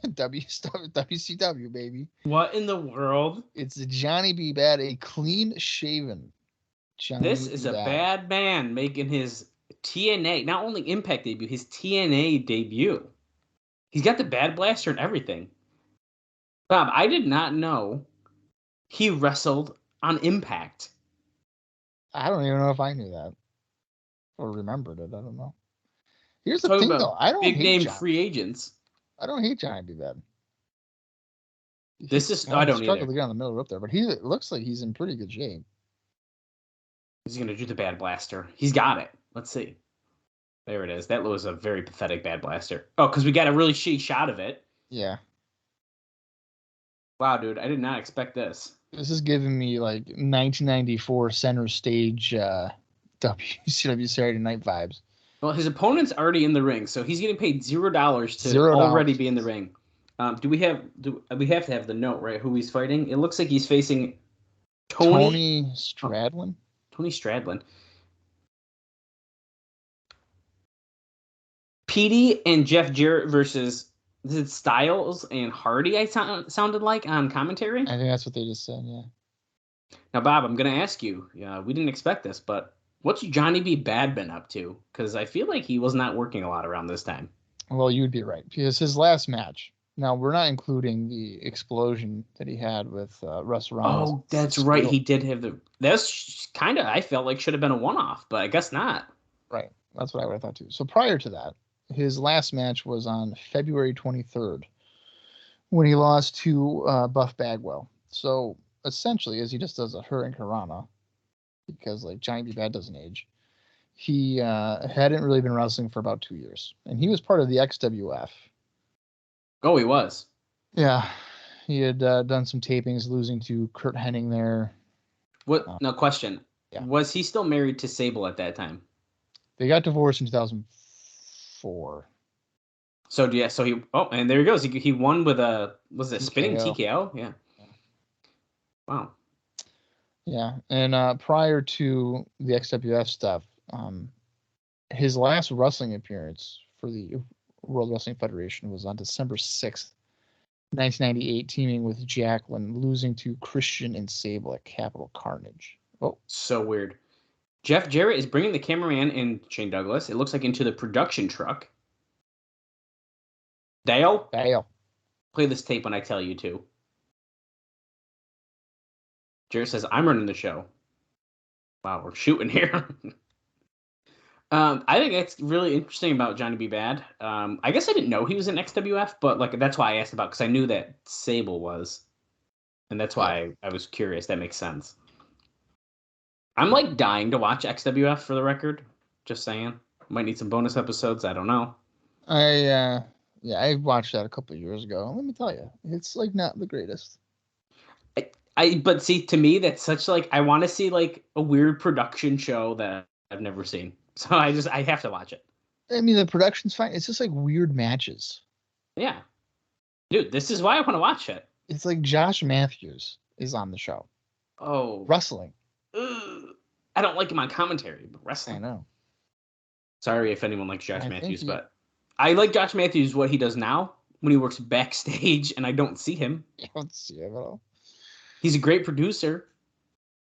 WCW, baby. What in the world? It's Johnny B. Bad, a clean shaven Johnny This is B. a Bad. bad man making his TNA, not only Impact debut, his TNA debut. He's got the Bad Blaster and everything. Bob, I did not know he wrestled on Impact. I don't even know if I knew that or remembered it. I don't know. Here's the Talking thing, about though. I don't big hate name Johnny. free agents. I don't hate Johnny B. Bad. This is I don't struggled either. to get on the middle rope there, but it looks like he's in pretty good shape. He's gonna do the Bad Blaster. He's got it. Let's see. There it is. That was a very pathetic Bad Blaster. Oh, because we got a really shitty shot of it. Yeah. Wow, dude, I did not expect this. This is giving me like 1994 center stage WCW Saturday Night vibes. Well, his opponent's already in the ring, so he's getting paid $0 to $0. already be in the ring. Do we have to have the note, right? Who he's fighting? It looks like he's facing Tony Stradlin. Tony Stradlin. Petey and Jeff Jarrett versus is it Styles and Hardy? I sounded like on commentary. I think that's what they just said. Yeah. Now, Bob, I'm gonna ask you. We didn't expect this, but what's Johnny B. Bad been up to? Because I feel like he was not working a lot around this time. Well, you'd be right because his last match. Now we're not including the explosion that he had with Russ Ramos. Oh, that's right. He did have the. That's kind of. I felt like should have been a one-off, but I guess not. Right. That's what I would have thought too. So prior to that, his last match was on February 23rd when he lost to Buff Bagwell. So essentially, as he just does a Hurricane Karana, because like Johnny B. Bad doesn't age, he hadn't really been wrestling for about 2 years, and he was part of the XWF. Oh, he was. Yeah, he had done some tapings, losing to Kurt Hennig there. What? No question. Yeah. Was he still married to Sable at that time? They got divorced in 2004. So yeah. So he. Oh, and there he goes. He won with a spinning TKO? Yeah. Wow. Yeah, and prior to the XWF stuff, his last wrestling appearance for the World Wrestling Federation was on December 6th, 1998, teaming with Jacqueline, losing to Christian and Sable at Capital Carnage. Oh, so weird. Jeff Jarrett is bringing the cameraman and Shane Douglas, it looks like, into the production truck. Dale? Play this tape when I tell you to. Jarrett says, I'm running the show. Wow, we're shooting here. I think that's really interesting about Johnny B. Bad. I guess I didn't know he was in XWF, but like that's why I asked about, because I knew that Sable was. And that's why I was curious. That makes sense. I'm like dying to watch XWF for the record. Just saying. Might need some bonus episodes. I don't know. I watched that a couple of years ago. Let me tell you, it's like not the greatest. But see, to me, that's such like, I want to see like a weird production show that I've never seen. So I have to watch it. I mean, the production's fine. It's just like weird matches. Yeah. Dude, this is why I want to watch it. It's like Josh Matthews is on the show. Oh. Wrestling. Ugh. I don't like him on commentary, but wrestling. I know. Sorry if anyone likes Josh Matthews, but I like Josh Matthews, what he does now when he works backstage and I don't see him. You don't see him at all. He's a great producer.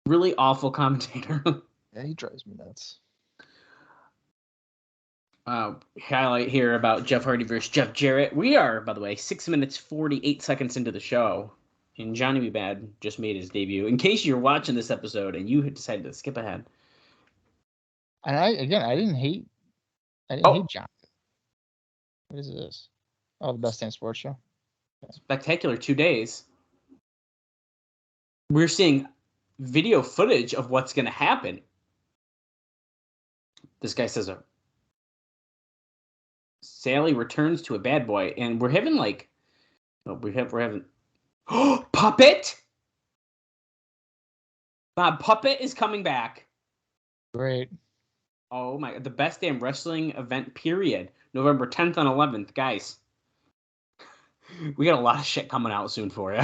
Really awful commentator. Yeah, he drives me nuts. Highlight here about Jeff Hardy versus Jeff Jarrett. We are, by the way, 6 minutes 48 seconds into the show, and Johnny B. Bad just made his debut. In case you're watching this episode and you had decided to skip ahead. And I didn't hate John. What is this? Oh, the Best Damn Sports Show. Spectacular 2 days. We're seeing video footage of what's going to happen. This guy says Sally returns to a bad boy, and we're having like, we're having Puppet. Bob, Puppet is coming back. Great. Oh my! The Best Damn Wrestling event period, November 10th and 11th, guys. We got a lot of shit coming out soon for you.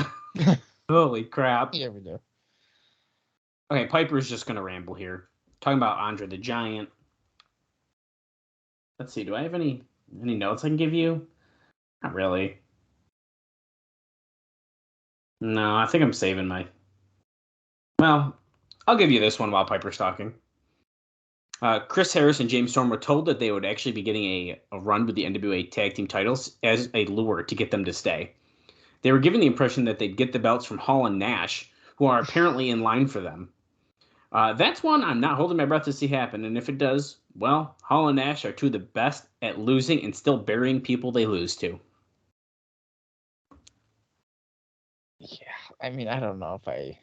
Holy crap. Yeah, we do. Okay, Piper's just going to ramble here. Talking about Andre the Giant. Let's see, do I have any notes I can give you? Not really. No, I think I'm saving my... Well, I'll give you this one while Piper's talking. Chris Harris and James Storm were told that they would actually be getting a run with the NWA tag team titles as a lure to get them to stay. They were given the impression that they'd get the belts from Hall and Nash, who are apparently in line for them. That's one I'm not holding my breath to see happen, and if it does, well, Hall and Nash are two of the best at losing and still burying people they lose to. Yeah, I mean, I don't know if I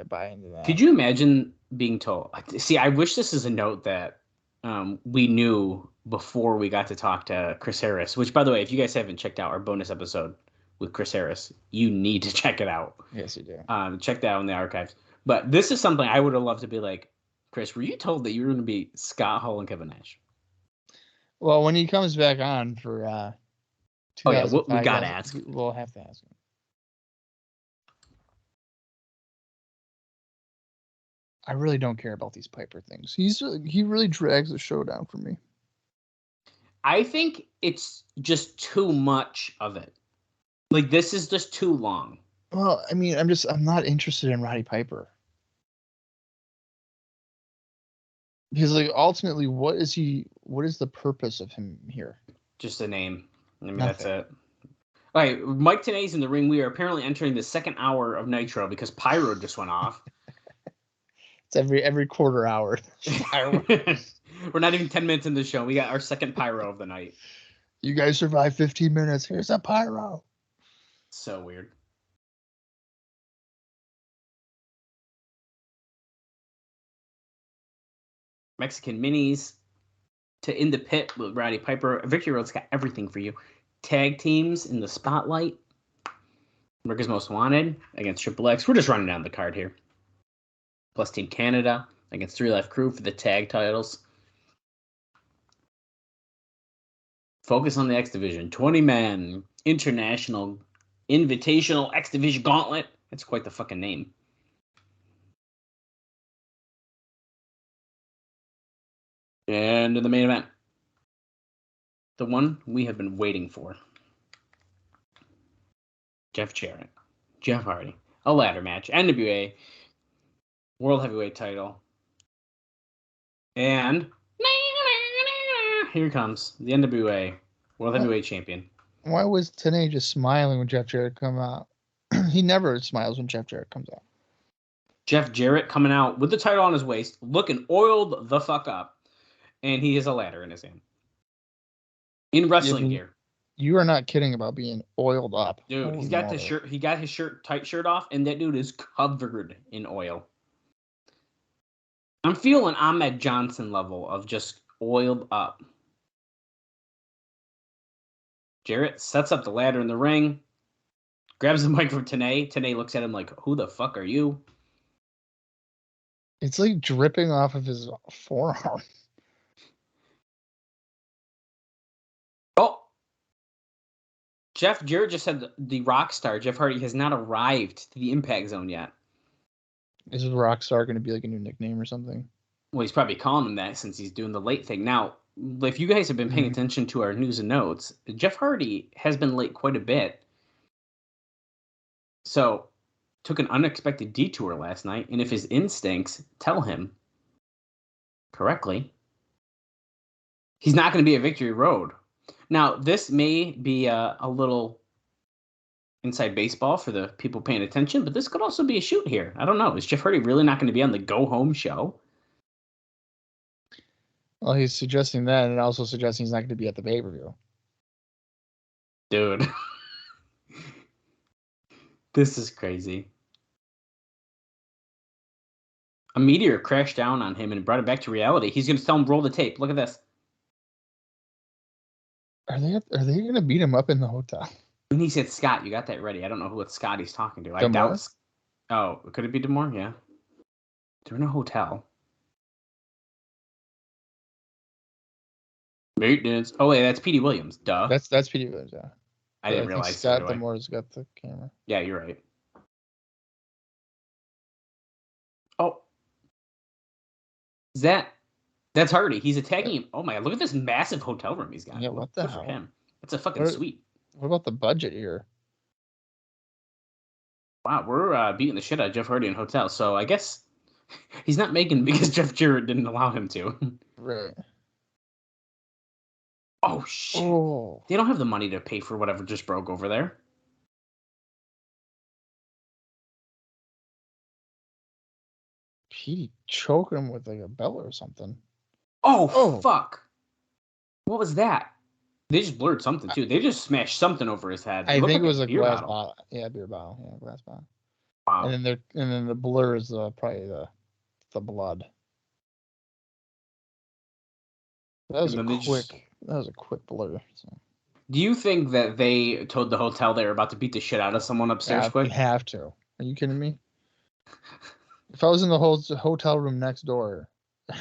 buy into that. Could you imagine being told? See, I wish this is a note that we knew before we got to talk to Chris Harris, which, by the way, if you guys haven't checked out our bonus episode with Chris Harris, you need to check it out. Yes, you do. Check that out in the archives. But this is something I would have loved to be like, Chris, were you told that you were going to be Scott Hall and Kevin Nash? Well, when he comes back on for we got to ask. We'll have to ask him. I really don't care about these Piper things. He really drags the show down for me. I think it's just too much of it. Like, this is just too long. Well, I mean, I'm not interested in Roddy Piper. Because, like, ultimately, what is the purpose of him here? Just a name. I mean, Nothing. That's it. All right, Mike Tenay's in the ring. We are apparently entering the second hour of Nitro because Pyro just went off. It's every quarter hour. We're not even 10 minutes in the show. We got our second Pyro of the night. You guys survived 15 minutes. Here's a Pyro. So weird. Mexican minis to In the Pit with Roddy Piper. Victory Road's got everything for you. Tag teams in the spotlight. America's Most Wanted against Triple X. We're just running down the card here. Plus Team Canada against 3 Life Crew for the tag titles. Focus on the X-Division. 20-man international invitational X-Division Gauntlet. That's quite the fucking name. And in the main event, the one we have been waiting for. Jeff Jarrett, Jeff Hardy, a ladder match, NWA World Heavyweight title. And here comes the NWA World Heavyweight Champion. Why was TNA just smiling when Jeff Jarrett come out? He never smiles when Jeff Jarrett comes out. Jeff Jarrett coming out with the title on his waist, looking oiled the fuck up. And he has a ladder in his hand. In wrestling gear. You are not kidding about being oiled up. Dude, he's got the shirt. He got his tight shirt off, and that dude is covered in oil. I'm feeling Ahmed Johnson level of just oiled up. Jarrett sets up the ladder in the ring, grabs the mic from TNA. TNA looks at him like, who the fuck are you? It's like dripping off of his forearm. Oh! Jeff Jarrett just said the rock star, Jeff Hardy, has not arrived to the impact zone yet. Is Rockstar going to be like a new nickname or something? Well, he's probably calling him that since he's doing the late thing. Now, if you guys have been paying attention to our news and notes, Jeff Hardy has been late quite a bit. So, took an unexpected detour last night, and if his instincts tell him correctly, he's not going to be at Victory Road. Now, this may be a little inside baseball for the people paying attention, but this could also be a shoot here. I don't know. Is Jeff Hardy really not going to be on the Go Home show? Well, he's suggesting that, and also suggesting he's not going to be at the pay-per-view. Dude. This is crazy. A meteor crashed down on him and brought it back to reality. He's going to tell him, roll the tape. Look at this. Are they going to beat him up in the hotel? And he said, Scott, you got that ready. I don't know what Scott he's talking to. I D'Amore? doubt. Oh, could it be D'Amore? Yeah. They're in a hotel. Maintenance. Oh wait, that's Petey Williams. Duh. That's Petey Williams. Yeah. I didn't think realize. Scott Right away. Demore's got the camera. Yeah, you're right. Oh, is that's Hardy. He's attacking him. Oh my god, look at this massive hotel room he's got. Yeah, what the Good hell? for him. That's a fucking suite. What about the budget here? Wow, we're beating the shit out of Jeff Hardy in hotels. So I guess he's not making because Jeff Jarrett didn't allow him to. Right. Oh shit! Oh. They don't have the money to pay for whatever just broke over there. Petey choking him with like a belt or something. Oh fuck! What was that? They just blurred something too. They just smashed something over his head. I think it was a beer glass bottle. Yeah, beer bottle. Yeah, glass bottle. Wow. And then the blur is probably the blood. That was a quick blur. So. Do you think that they told the hotel they were about to beat the shit out of someone upstairs quick? You have to. Are you kidding me? If I was in the whole hotel room next door, I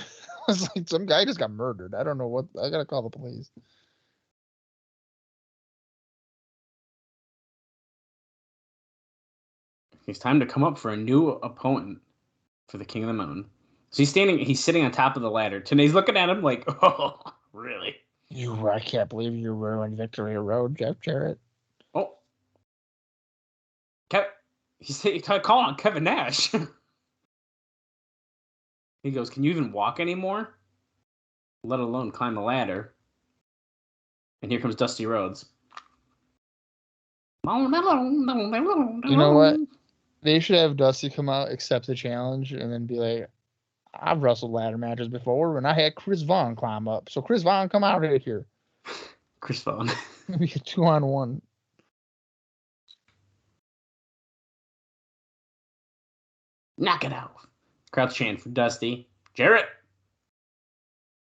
was like, some guy just got murdered. I don't know what. I gotta call the police. It's time to come up for a new opponent for the King of the Mountain. So he's sitting on top of the ladder. Tanae's looking at him like, oh, really? I can't believe you ruined Victory Road, Jeff Jarrett. Oh. He's calling on Kevin Nash. He goes, can you even walk anymore? Let alone climb the ladder. And here comes Dusty Rhodes. You know what? They should have Dusty come out, accept the challenge, and then be like, I've wrestled ladder matches before, and I had Chris Vaughn climb up. So Chris Vaughn, come out right here. Chris Vaughn. We get 2-on-1. Knock it out. Crowd's chanting for Dusty. Jarrett,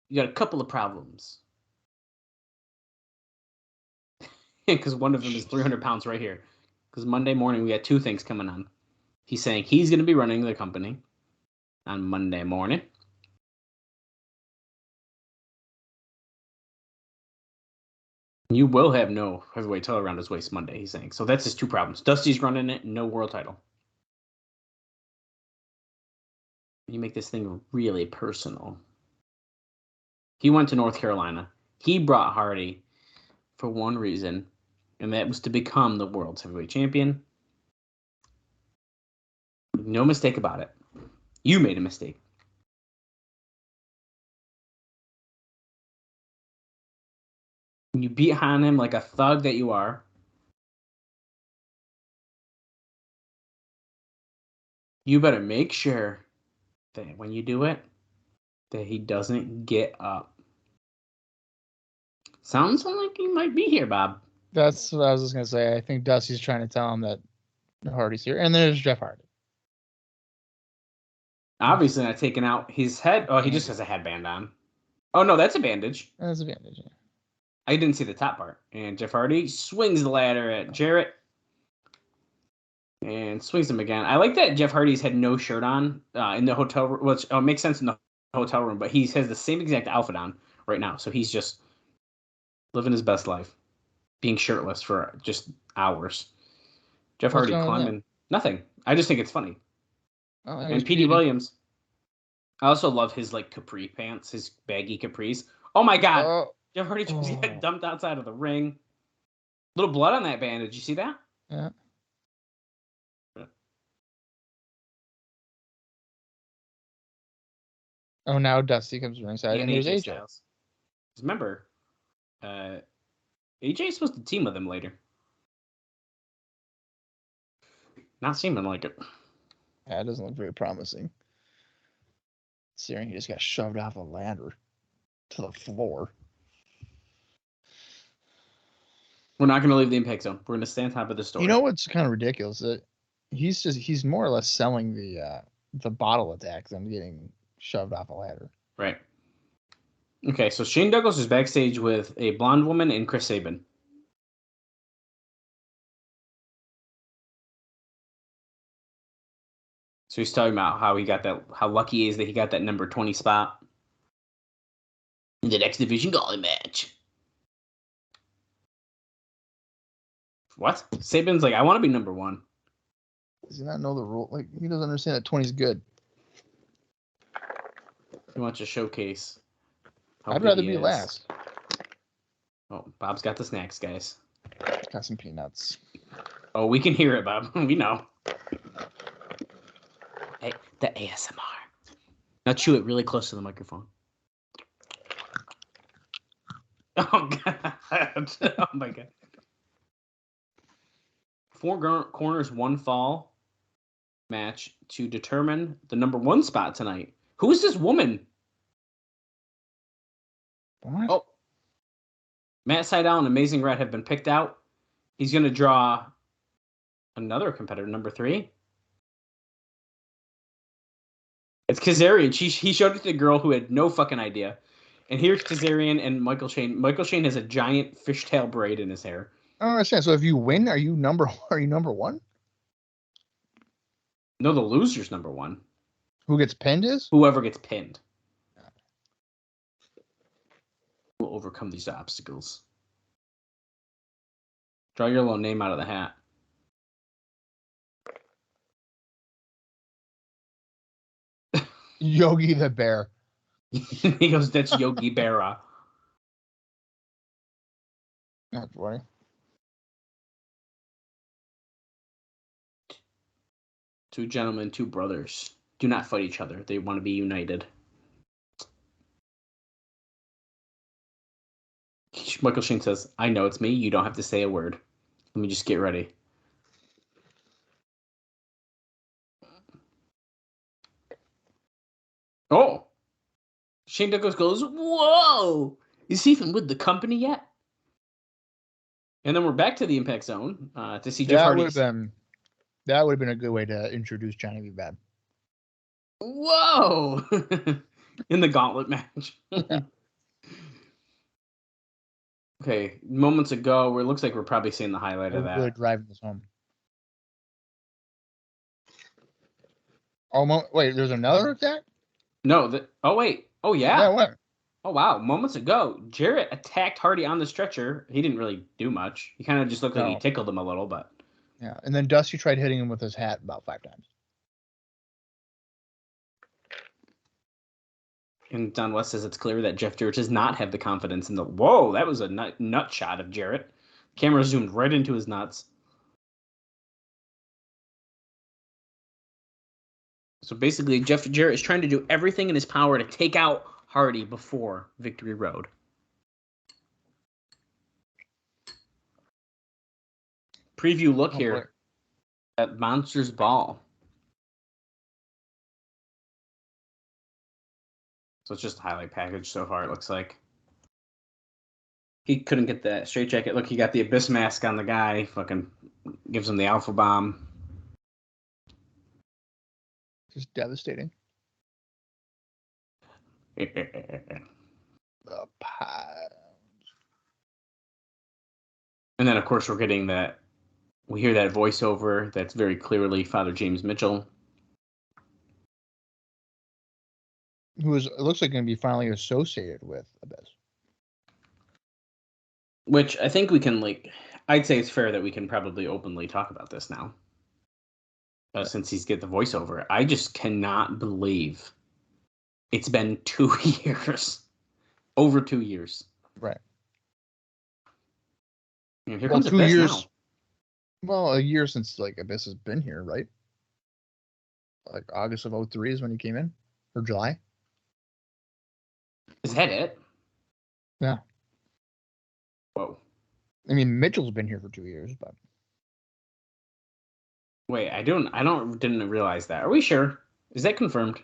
you got a couple of problems. Because one of them is 300 pounds right here. Because Monday morning, we got two things coming on. He's saying he's going to be running the company on Monday morning. You will have no heavyweight title around his waist Monday, he's saying. So that's his two problems. Dusty's running it, no world title. You make this thing really personal. He went to North Carolina. He brought Hardy for one reason, and that was to become the world's heavyweight champion. No mistake about it. You made a mistake. You beat on him like a thug that you are. You better make sure that when you do it, that he doesn't get up. Sounds like he might be here, Bob. That's what I was just going to say. I think Dusty's trying to tell him that Hardy's here. And there's Jeff Hardy. Obviously not taking out his head. Oh, he just has a headband on. Oh, no, that's a bandage. That's a bandage, yeah. I didn't see the top part. And Jeff Hardy swings the ladder at Jarrett. And swings him again. I like that Jeff Hardy's had no shirt on in the hotel room, which makes sense in the hotel room, but he has the same exact outfit on right now. So he's just living his best life, being shirtless for just hours. Jeff Hardy climbing. Nothing. I just think it's funny. Oh, and Petey Williams. I also love his like capri pants, his baggy capris. Oh my God. Jeff Hardy just got dumped outside of the ring. Little blood on that bandage. You see that? Yeah. Oh, now Dusty comes ringside, and there's AJ. Styles. Remember, AJ's supposed to team with him later. Not seeming like it. Yeah, it doesn't look very promising. Considering he just got shoved off a ladder to the floor. We're not going to leave the impact zone. We're going to stay on top of the story. You know what's kind of ridiculous? That he's more or less selling the bottle attack than getting shoved off a ladder. Right. Okay, so Shane Douglas is backstage with a blonde woman and Chris Sabin. So he's talking about how lucky he is that he got that number 20 spot. In the X-Division Gauntlet match. What? Saban's like, I want to be number 1. Does he not know the rule? Like, he doesn't understand that 20 is good. He wants to showcase how I'd good rather he be is. last. Oh, Bob's got the snacks, guys. Got some peanuts. Oh, we can hear it, Bob. We know. Hey, the ASMR. Now chew it really close to the microphone. Oh, God. Oh, my God. 4 corners, 1 fall match to determine the number 1 spot tonight. Who is this woman? What? Oh. Matt Sydal and Amazing Red have been picked out. He's going to draw another competitor, number 3. It's Kazarian. He showed it to the girl who had no fucking idea. And here's Kazarian and Michael Shane. Michael Shane has a giant fishtail braid in his hair. I don't understand. So if you win, are you number 1? No, the loser's number 1. Who gets pinned is? Whoever gets pinned will overcome these obstacles. Draw your little name out of the hat. Yogi the Bear. He goes, that's Yogi Berra. That's funny. Two gentlemen, 2 brothers. Do not fight each other. They want to be united. Michael Shane says, I know it's me. You don't have to say a word. Let me just get ready. Oh! Shane Douglas goes, whoa! Is he even with the company yet? And then we're back to the Impact Zone to see Jeff Hardy. That would have been a good way to introduce Johnny B. Bad. Whoa! In the Gauntlet match. Yeah. Okay, moments ago, where it looks like we're probably seeing the highlight of that. Really driving this home. Wait, there's another attack? No, oh wait. Oh yeah. Yeah, what? Oh wow. Moments ago, Jarrett attacked Hardy on the stretcher. He didn't really do much. He kind of just looked like he tickled him a little, but. Yeah, and then Dusty tried hitting him with his hat about 5 times. And Don West says it's clear that Jeff Jarrett does not have the confidence in the. Whoa, that was a nut shot of Jarrett. Camera zoomed right into his nuts. So basically, Jeff Jarrett is trying to do everything in his power to take out Hardy before Victory Road. Preview look here at Monsters Ball. So it's just a highlight package so far, it looks like. He couldn't get that straight jacket. Look, he got the Abyss mask on the guy. Fucking gives him the Alpha Bomb. Just devastating. And The pounds. then, of course, we're getting that. We hear that voiceover that's very clearly Father James Mitchell. Who is, it looks like, going to be finally associated with Abyss. Which I think we can, I'd say it's fair that we can probably openly talk about this now. Since he's get the voiceover. I just cannot believe it's been 2 years. Over 2 years. Right. And here comes Abyss 2 years. now. Well, a year since Abyss has been here, right? Like August of 2003 is when he came in, or July. Is that it? Yeah. Whoa. I mean, Mitchell's been here for 2 years, but Wait, didn't realize that. Are we sure? Is that confirmed?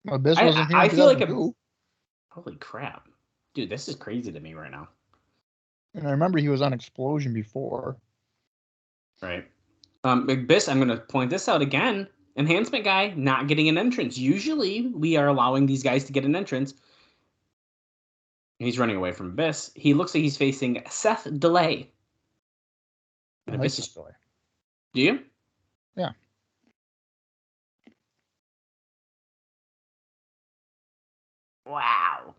Abyss wasn't here. I feel like holy crap, dude, this is crazy to me right now. And I remember he was on Explosion before. Right. Abyss, I'm going to point this out again. Enhancement guy not getting an entrance. Usually we are allowing these guys to get an entrance. He's running away from Abyss. He looks like he's facing Seth Delay. I like Seth Delay. Do you? Yeah. Wow.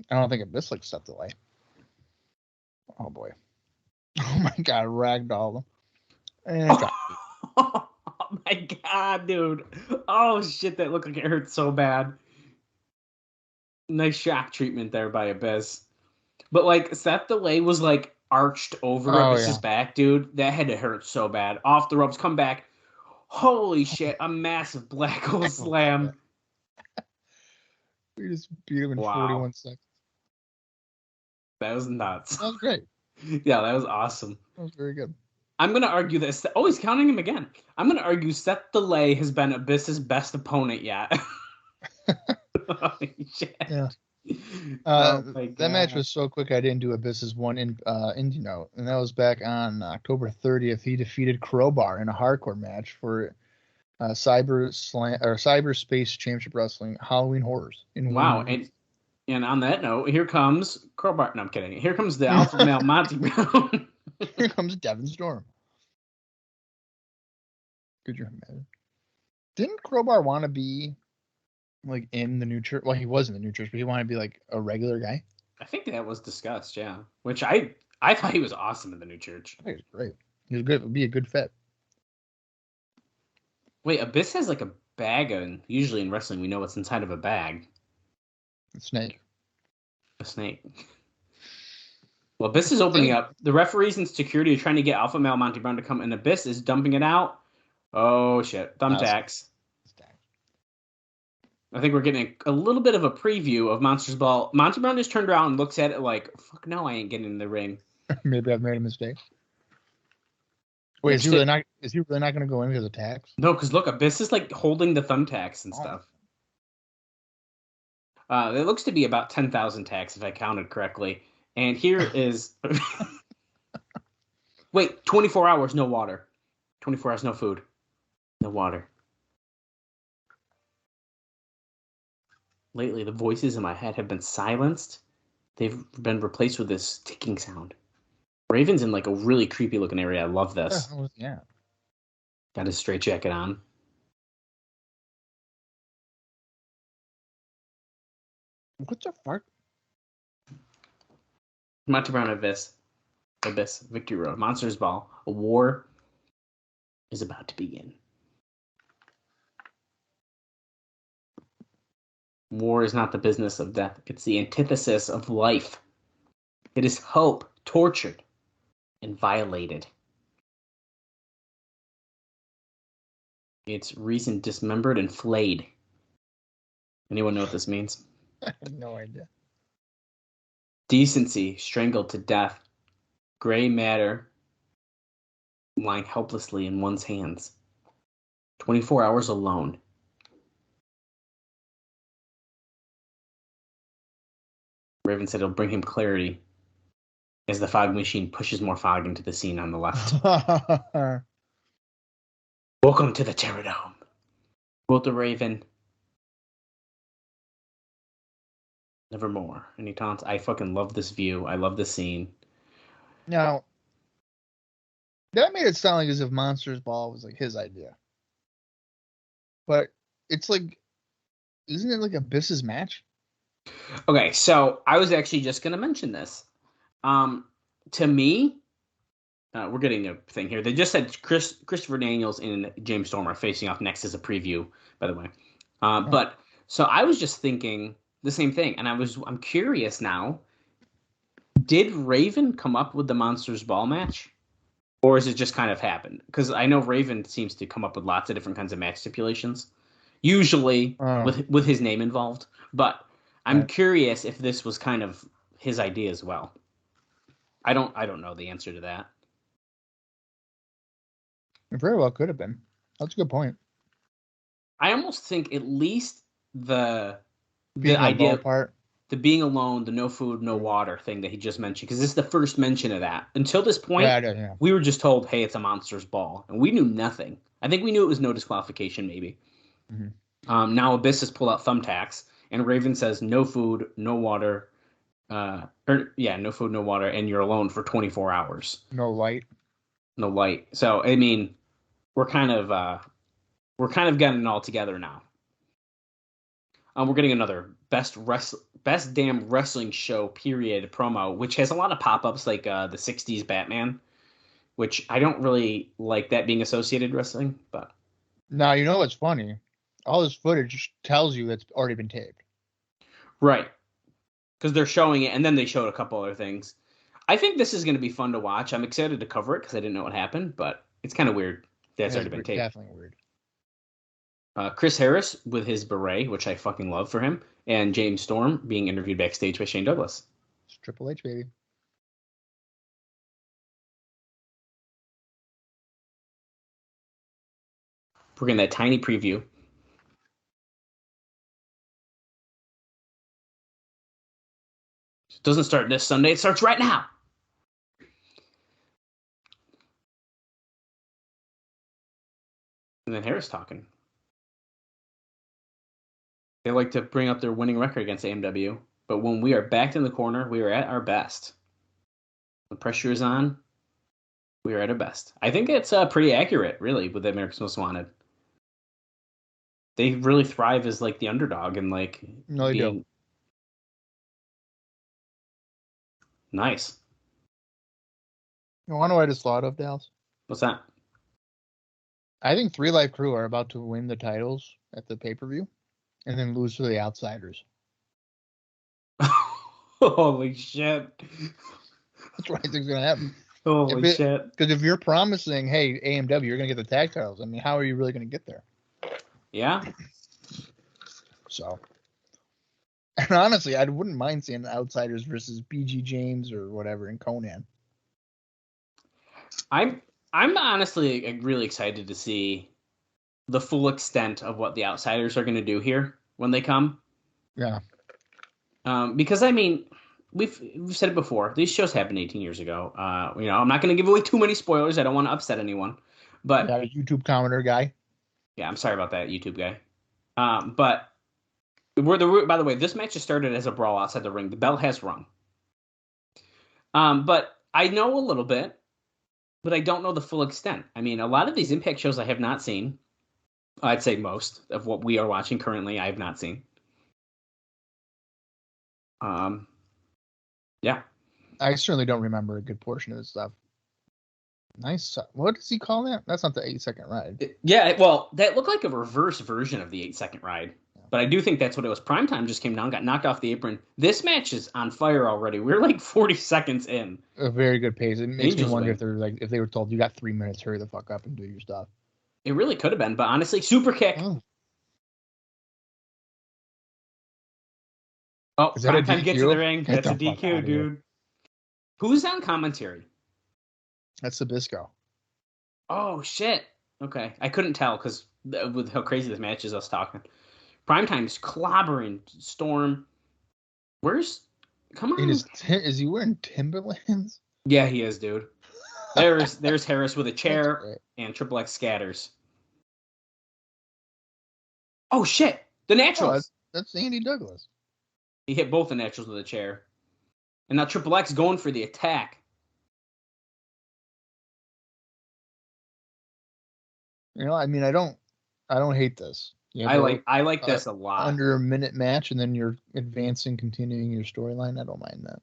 I don't think Abyss like stepped away. Oh boy. Oh my god, ragdoll. And Oh my god, dude. Oh shit, that looked like it hurt so bad. Nice shock treatment there by Abyss. But like Seth Delay was like arched over Abyss's back, dude. That had to hurt so bad. Off the ropes, come back. Holy shit, a massive black hole slam. We just beat him in 41 seconds. That was nuts. That was great. Yeah, that was awesome. That was very good. I'm going to argue this. Oh, he's counting him again. I'm going to argue Seth Delay has been Abyss's best opponent yet. Holy shit. Yeah. That match was so quick I didn't do Abyss's one in indie note, and that was back on October 30th. He defeated Crowbar in a hardcore match for Cyberspace Championship Wrestling Halloween Horrors. Wow, and on that note, here comes Crowbar. No, I'm kidding. Here comes the alpha male Monty Brown. Here comes Devin Storm. Could you imagine? Didn't Crowbar want to be like in the new church? Well, he was in the new church, but he wanted to be like a regular guy. I think that was discussed, yeah. Which I thought he was awesome in the new church. I think he was great. He was good. Would be a good fit. Wait, Abyss has like a bag, and usually in wrestling we know what's inside of a bag. A snake. A snake. Well, Abyss is opening up. The referees and security are trying to get Alpha Male Monty Brown to come, and Abyss is dumping it out. Oh shit! Thumbtacks. I think we're getting a little bit of a preview of Monsters Ball. Monty Brown just turned around and looks at it like, "Fuck no, I ain't getting in the ring." Maybe I've made a mistake. Wait, is he really not going to go in because of tax? No, because look, Abyss is like holding the thumbtacks and stuff. It looks to be about 10,000 tacks if I counted correctly. And here is wait, 24 hours, no water. 24 hours, no food, no water. Lately, the voices in my head have been silenced. They've been replaced with this ticking sound. Raven's in like a really creepy looking area. I love this. Yeah. Got his straight jacket on. What the fuck? Monty Brown Abyss, Victory Road, Monsters Ball. A war is about to begin. War is not the business of death. It's the antithesis of life. It is hope tortured and violated. It's reason dismembered and flayed. Anyone know what this means? I have no idea. Decency strangled to death. Gray matter lying helplessly in one's hands. 24 hours alone. Raven said it'll bring him clarity as the fog machine pushes more fog into the scene on the left. Welcome to the Terradome. Quote the Raven. Nevermore. And he taunts, I fucking love this view. I love this scene. Now, that made it sound like as if Monsters Ball was like his idea. But it's like, isn't it like Abyss's match? Okay, so I was actually just going to mention this. To me, we're getting a thing here. They just said Christopher Daniels and James Storm are facing off next as a preview, by the way. But so I was just thinking the same thing, and I'm curious now. Did Raven come up with the Monsters Ball match, or is it just kind of happened? Because I know Raven seems to come up with lots of different kinds of match stipulations, usually with his name involved. But I'm curious if this was kind of his idea as well. I don't know the answer to that. It very well could have been. That's a good point. I almost think at least the idea part, the being alone, the no food, no water thing that he just mentioned, because this is the first mention of that. Until this point, we were just told, hey, it's a Monsters Ball, and we knew nothing. I think we knew it was no disqualification, maybe. Mm-hmm. Now Abyss has pulled out thumbtacks, and Raven says no food, no water, no food, no water, and you're alone for 24 hours. No light. No light. So I mean, we're kind of getting it all together now. We're getting another best damn wrestling show period promo, which has a lot of pop-ups like the 60s Batman, which I don't really like that being associated with wrestling, but Now, you know what's funny? All this footage tells you it's already been taped. right. Because they're showing it, and then they showed a couple other things. I think this is going to be fun to watch. I'm excited to cover it because I didn't know what happened, but it's kind of weird. That's already been taped. Definitely weird. Chris Harris with his beret, which I fucking love for him, and James Storm being interviewed backstage by Shane Douglas. It's Triple H, baby. We're getting that tiny preview. It doesn't start this Sunday. It starts right now. And then Harris talking. They like to bring up their winning record against AMW, but when we are backed in the corner, we are at our best. The pressure is on. We are at our best. I think it's pretty accurate, really, with America's Most Wanted. They really thrive as like the underdog and like No, they don't. Nice. You want to know what I just thought of, Dallas? What's that? I think 3 Live Crew are about to win the titles at the pay-per-view and then lose to the Outsiders. Holy shit. That's what I think is going to happen. Holy shit. Because if you're promising, hey, AMW, you're going to get the tag titles, I mean, how are you really going to get there? Yeah. So, and honestly, I wouldn't mind seeing Outsiders versus BG James or whatever in Conan. I'm honestly really excited to see the full extent of what the Outsiders are going to do here when they come. Yeah. Because I mean, we've said it before. These shows happened 18 years ago. I'm not going to give away too many spoilers. I don't want to upset anyone. But yeah, YouTube commenter guy. Yeah, I'm sorry about that, YouTube guy. But by the way, this match just started as a brawl outside the ring. The bell has rung. But I know a little bit, but I don't know the full extent. I mean, a lot of these Impact shows I have not seen. I'd say most of what we are watching currently, I have not seen. Yeah. I certainly don't remember a good portion of this stuff. Nice. What does he call that? That's not the 8-second ride. Yeah, well, that looked like a reverse version of the 8-second ride. But I do think that's what it was. Primetime just came down, got knocked off the apron. This match is on fire already. We're like 40 seconds in. A very good pace. It makes me wonder win. if they were told you got 3 minutes, hurry the fuck up and do your stuff. It really could have been, but honestly, super kick. Oh, Primetime gets to the ring. That's a DQ, dude. Who's on commentary? That's Sabisco. Oh, shit. Okay. I couldn't tell because with how crazy this match is, us talking. Primetime's clobbering Storm. Come on. Is he wearing Timberlands? Yeah, he is, dude. There's Harris with a chair and Triple X scatters. Oh, shit. The Naturals. That's Andy Douglas. He hit both the Naturals with a chair. And now Triple X going for the attack. I mean, I don't hate this. I like this a lot. Under a minute match, and then you're continuing your storyline. I don't mind that.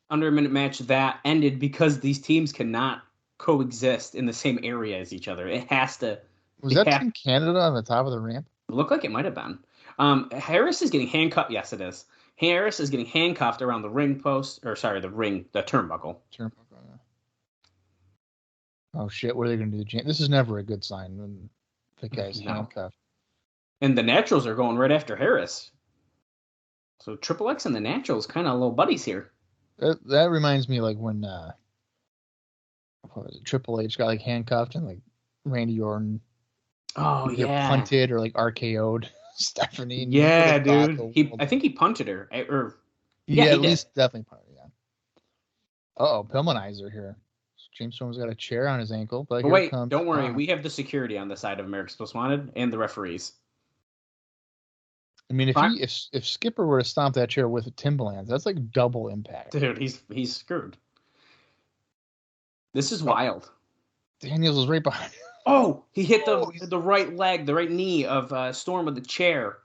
Under a minute match that ended because these teams cannot coexist in the same area as each other. It has to. Was that Team Canada on the top of the ramp? It looked like it might have been. Harris is getting handcuffed. Yes, it is. Harris is getting handcuffed around the ring post, the turnbuckle. Yeah. Oh shit! What are they going to do? This is never a good sign when the guy's handcuffed. And the Naturals are going right after Harris. So Triple X and the Naturals kind of little buddies here. That reminds me like when Triple H got like handcuffed and like Randy Orton. Oh yeah, punted or like RKO'd Stephanie. Yeah, dude. I think he punted her. Yeah, at least definitely punted. Yeah. Pillmanizer here. James Storm's got a chair on his ankle. But wait, don't worry. We have the security on the side of America's Most Wanted and the referees. I mean, if Skipper were to stomp that chair with a Timberlands, that's like double impact. Dude, he's screwed. This is wild. Daniels is right behind. Oh, he hit the right leg, the right knee of Storm with the chair.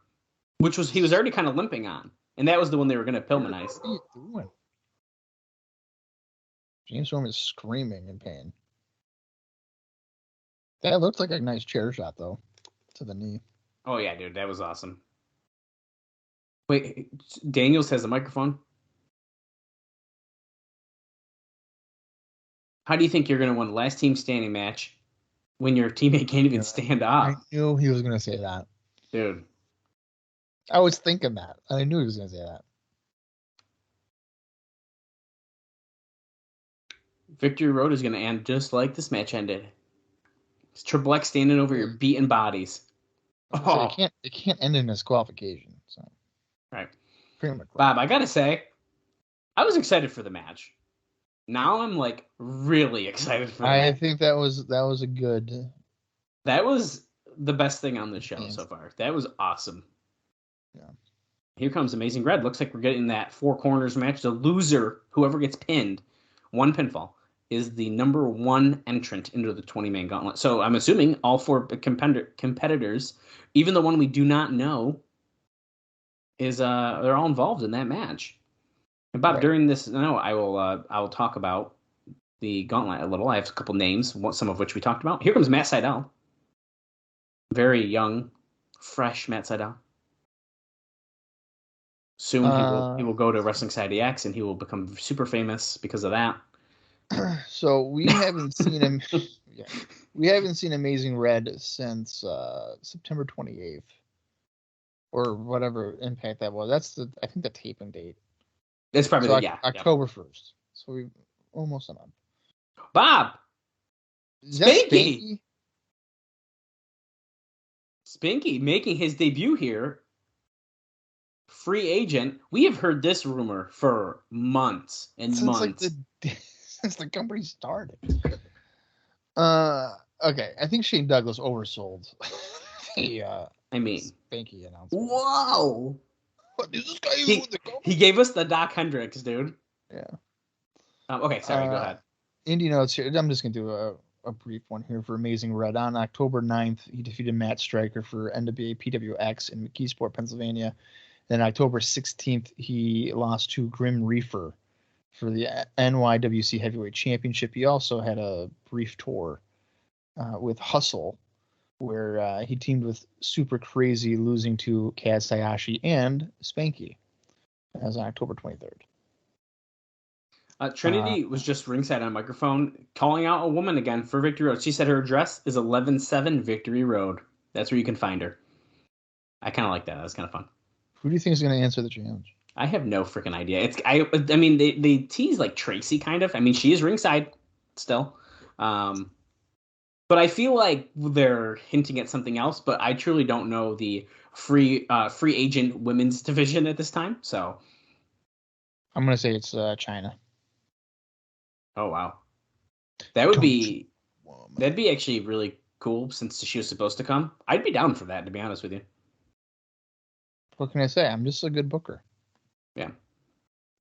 Which was he was already kind of limping on, and that was the one they were going to Pillmanize. What are you doing? James Storm is screaming in pain. That looked like a nice chair shot, though, to the knee. Oh, yeah, dude. That was awesome. Wait, Daniels has a microphone? How do you think you're going to win the last team standing match when your teammate can't even stand up? I knew he was going to say that. Dude. I was thinking that. I knew he was going to say that. Victory Road is going to end just like this match ended. It's Triple X standing over your beaten bodies. So it can't end in disqualification. So. Right. Pretty much. Bob, I got to say, I was excited for the match. Now I'm like really excited for the match. I think that was a good. That was the best thing on the show so far. That was awesome. Yeah. Here comes Amazing Red. Looks like we're getting that 4 corners match. The loser, whoever gets pinned, 1 pinfall, is the number 1 entrant into the 20-man gauntlet. So I'm assuming all 4 competitors, even the one we do not know, is they're all involved in that match. And Bob, during this, I will talk about the gauntlet a little. I have a couple names, some of which we talked about. Here comes Matt Sydal. Very young, fresh Matt Sydal. Soon he will go to Wrestling Society X and he will become super famous because of that. So we haven't seen him. Yeah, we haven't seen Amazing Red since September 28th, or whatever Impact that was. That's I think the taping date. It's probably October 1st. So we almost a month. Bob, Spanky making his debut here. Free agent. We have heard this rumor for months and months. Since the company started. Okay, I think Shane Douglas oversold the Spanky announcement. Whoa! What is this guy? He gave us the Doc Hendricks, dude. Yeah. Okay, sorry, go ahead. Indie notes here. I'm just going to do a brief one here for Amazing Red. On October 9th, he defeated Matt Stryker for NWA PWX in McKeesport, Pennsylvania. Then October 16th, he lost to Grim Reaper for the NYWC Heavyweight Championship. He also had a brief tour with Hustle, where he teamed with Super Crazy, losing to Kaz Hayashi and Spanky. That was on October 23rd. Trinity was just ringside on a microphone, calling out a woman again for Victory Road. She said her address is 117 Victory Road. That's where you can find her. I kind of like that. That's kind of fun. Who do you think is going to answer the challenge? I have no freaking idea. I mean, they tease like Tracy kind of. I mean, she is ringside still. But I feel like they're hinting at something else, but I truly don't know the free agent women's division at this time. So I'm going to say it's China. Oh, wow. That'd be actually really cool since she was supposed to come. I'd be down for that, to be honest with you. What can I say? I'm just a good booker. Yeah.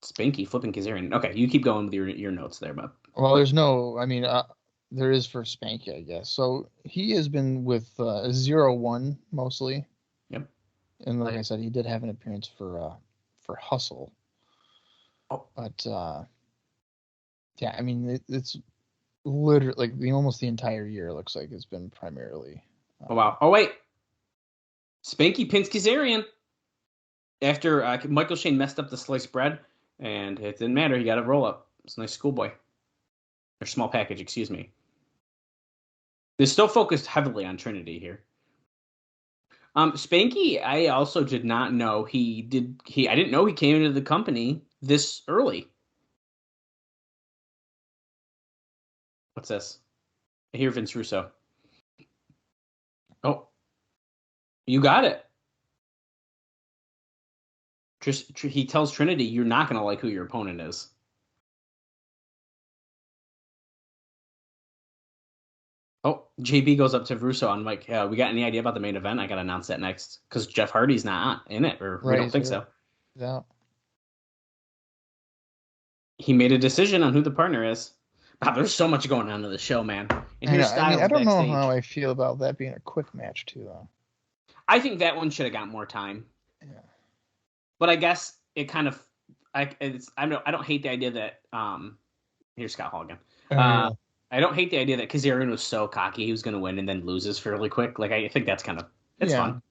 Spanky flipping Kazarian. Okay, you keep going with your notes there, Bob. Well, there's there is for Spanky, I guess. So he has been with 0-1 mostly. Yep. And like I said, he did have an appearance for Hustle. Oh. But yeah, I mean it's literally like almost the entire year looks like it's been primarily. Oh wow! Oh wait, Spanky pins Kazarian after Michael Shane messed up the sliced bread, and it didn't matter. He got a roll up. It's a nice schoolboy. Or small package, excuse me. They're still focused heavily on Trinity here. Spanky, I also did not know I didn't know he came into the company this early. What's this? I hear Vince Russo. Oh. You got it. He tells Trinity, you're not going to like who your opponent is. Oh, JB goes up to Russo on Mike. We got any idea about the main event? I got to announce that next because Jeff Hardy's not in it, or we don't think so. Yeah. He made a decision on who the partner is. Wow, there's so much going on in the show, man. And here's Styles I don't backstage. know how I feel about that being a quick match too, though. I think that one should have got more time. Yeah. But I guess it kind of I don't hate the idea that here's Scott Hall again. Yeah. I don't hate the idea that Kazarian was so cocky he was going to win and then loses fairly quick. Like I think that's it's fun.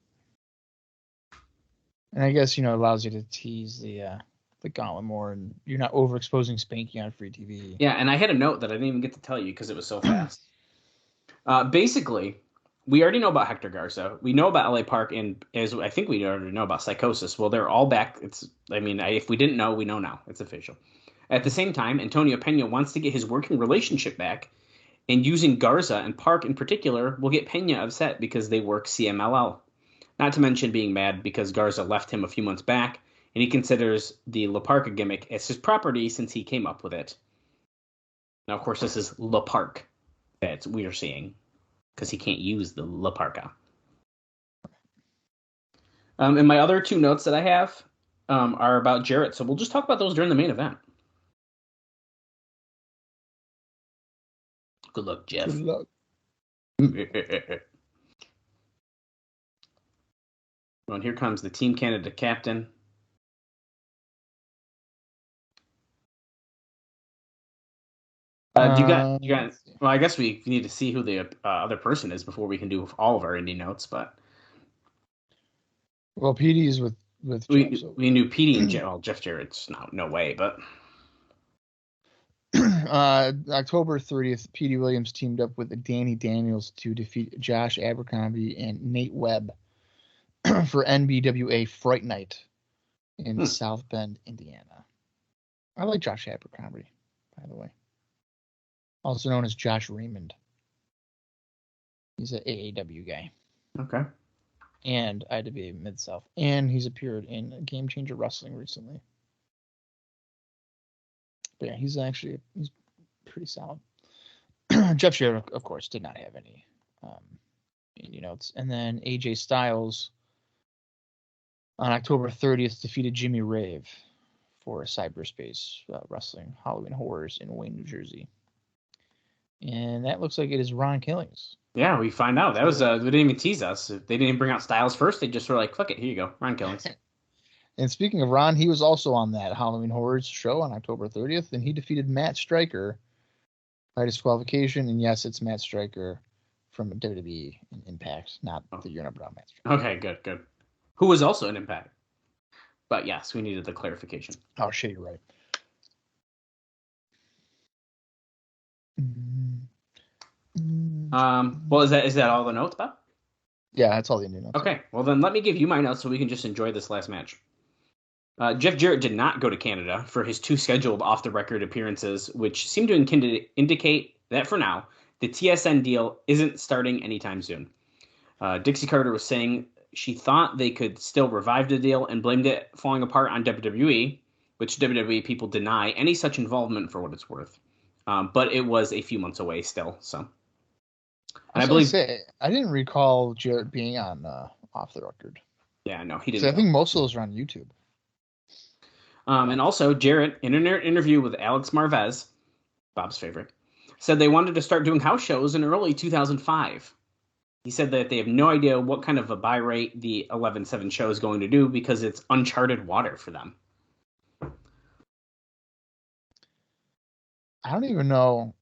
And I guess, it allows you to tease the Gauntlet more, and you're not overexposing Spanky on free TV. Yeah, and I had a note that I didn't even get to tell you because it was so fast. Basically, we already know about Hector Garza. We know about LA Park, and as I think we already know about Psychosis. Well, they're all back. If we didn't know, we know now. It's official. At the same time, Antonio Pena wants to get his working relationship back, and using Garza and Park in particular will get Pena upset because they work CMLL. Not to mention being mad because Garza left him a few months back, and he considers the La Parka gimmick as his property since he came up with it. Now, of course, this is La Park that we are seeing because he can't use the La Parka. And my other two notes that I have are about Jarrett, so we'll just talk about those during the main event. Good luck, Jeff. Good luck. Well, and here comes the Team Canada captain. You got. Well, I guess we need to see who the other person is before we can do all of our indie notes. But well, Petey is with we Jeff, so. We knew Petey and Jeff Jarrett's no way, but October 30th, Petey Williams teamed up with Danny Daniels to defeat Josh Abercrombie and Nate Webb for NBWA Fright Night in South Bend, Indiana. I like Josh Abercrombie, by the way. Also known as Josh Raymond. He's an AAW guy. Okay. And IWA Mid-South. And he's appeared in Game Changer Wrestling recently. But yeah, he's pretty solid. Jeff Jarrett, of course, did not have any notes. And then AJ Styles on October 30th defeated Jimmy Rave for Cyberspace Wrestling Halloween Horrors in Wayne, New Jersey. And that looks like it is Ron Killings. Yeah, we find out. That was they didn't even tease us. They didn't bring out Styles first. They just were like, fuck it, here you go, Ron Killings. And speaking of Ron, he was also on that Halloween Horrors show on October 30th, and he defeated Matt Stryker by disqualification. And yes, it's Matt Stryker from WWE and Impact, not the You're Number Out Matt Stryker. Okay, good. Who was also an Impact. But yes, we needed the clarification. Oh, shit, you're right. Well, is that all the notes, Bob? Yeah, that's all the Indian notes. Okay, well then let me give you my notes so we can just enjoy this last match. Jeff Jarrett did not go to Canada for his 2 scheduled off-the-record appearances, which seem to indicate that for now, the TSN deal isn't starting anytime soon. Dixie Carter was saying she thought they could still revive the deal and blamed it falling apart on WWE, which WWE people deny any such involvement for what it's worth. But it was a few months away still, so. And I didn't recall Jarrett being on Off the Record. Yeah, no, he didn't. I think most of those are on YouTube. And also, Jarrett, in an interview with Alex Marvez, Bob's favorite, said they wanted to start doing house shows in early 2005. He said that they have no idea what kind of a buy rate the 11/7 show is going to do because it's uncharted water for them. I don't even know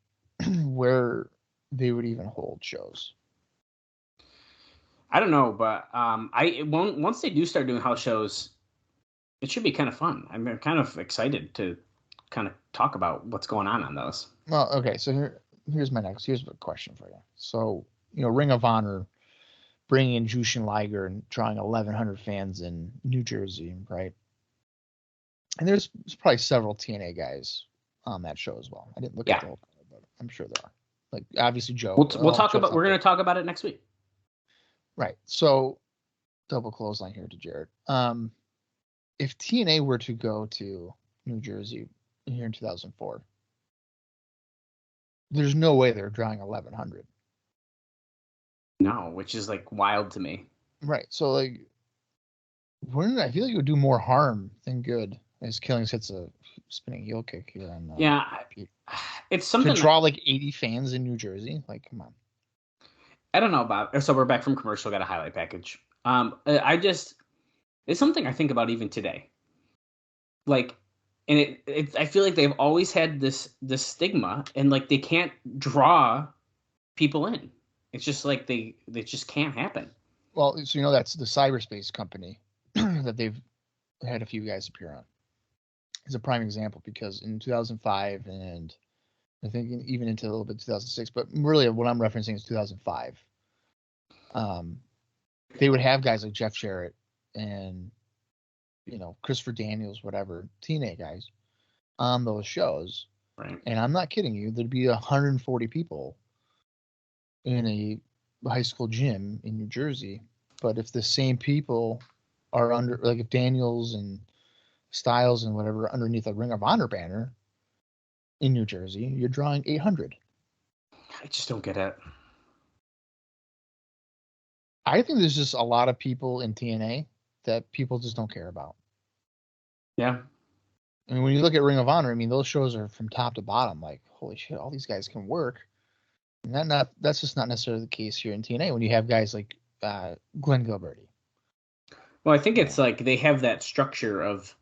where they would even hold shows. I don't know, but once they do start doing house shows, it should be kind of fun. I'm kind of excited to kind of talk about what's going on those. Well, okay, so here's a question for you. So, Ring of Honor bringing in Jushin Liger and drawing 1,100 fans in New Jersey, right? And there's probably several TNA guys on that show as well. I didn't look at the whole card, but I'm sure there are. Like, obviously, Joe. We're going to talk about it next week. Right. So, double clothesline here to Jarrett. If TNA were to go to New Jersey here in 2004, there's no way they're drawing 1,100. No, which is like wild to me. Right. So, like, I feel like it would do more harm than good as Killings hits a spinning heel kick here on. It's something to draw like 80 fans in New Jersey. Like, come on. I don't know, Bob. So we're back from commercial. Got a highlight package. It's something I think about even today. Like, and I feel like they've always had this stigma, and like they can't draw people in. It's just like they just can't happen. Well, so that's the cyberspace company that they've had a few guys appear on. It's a prime example because in 2005 and I think even into a little bit 2006, but really what I'm referencing is 2005. They would have guys like Jeff Jarrett and Christopher Daniels, whatever, TNA guys on those shows. Right. And I'm not kidding you, there'd be 140 people in a high school gym in New Jersey. But if the same people are under, like if Daniels and Styles and whatever underneath a Ring of Honor banner in New Jersey, you're drawing 800. I just don't get it. I think there's just a lot of people in TNA that people just don't care about. Yeah. I mean, when you look at Ring of Honor, I mean, those shows are from top to bottom. Like, holy shit, all these guys can work. And that's just not necessarily the case here in TNA when you have guys like Glenn Gilberti. Well, I think it's like they have that structure of,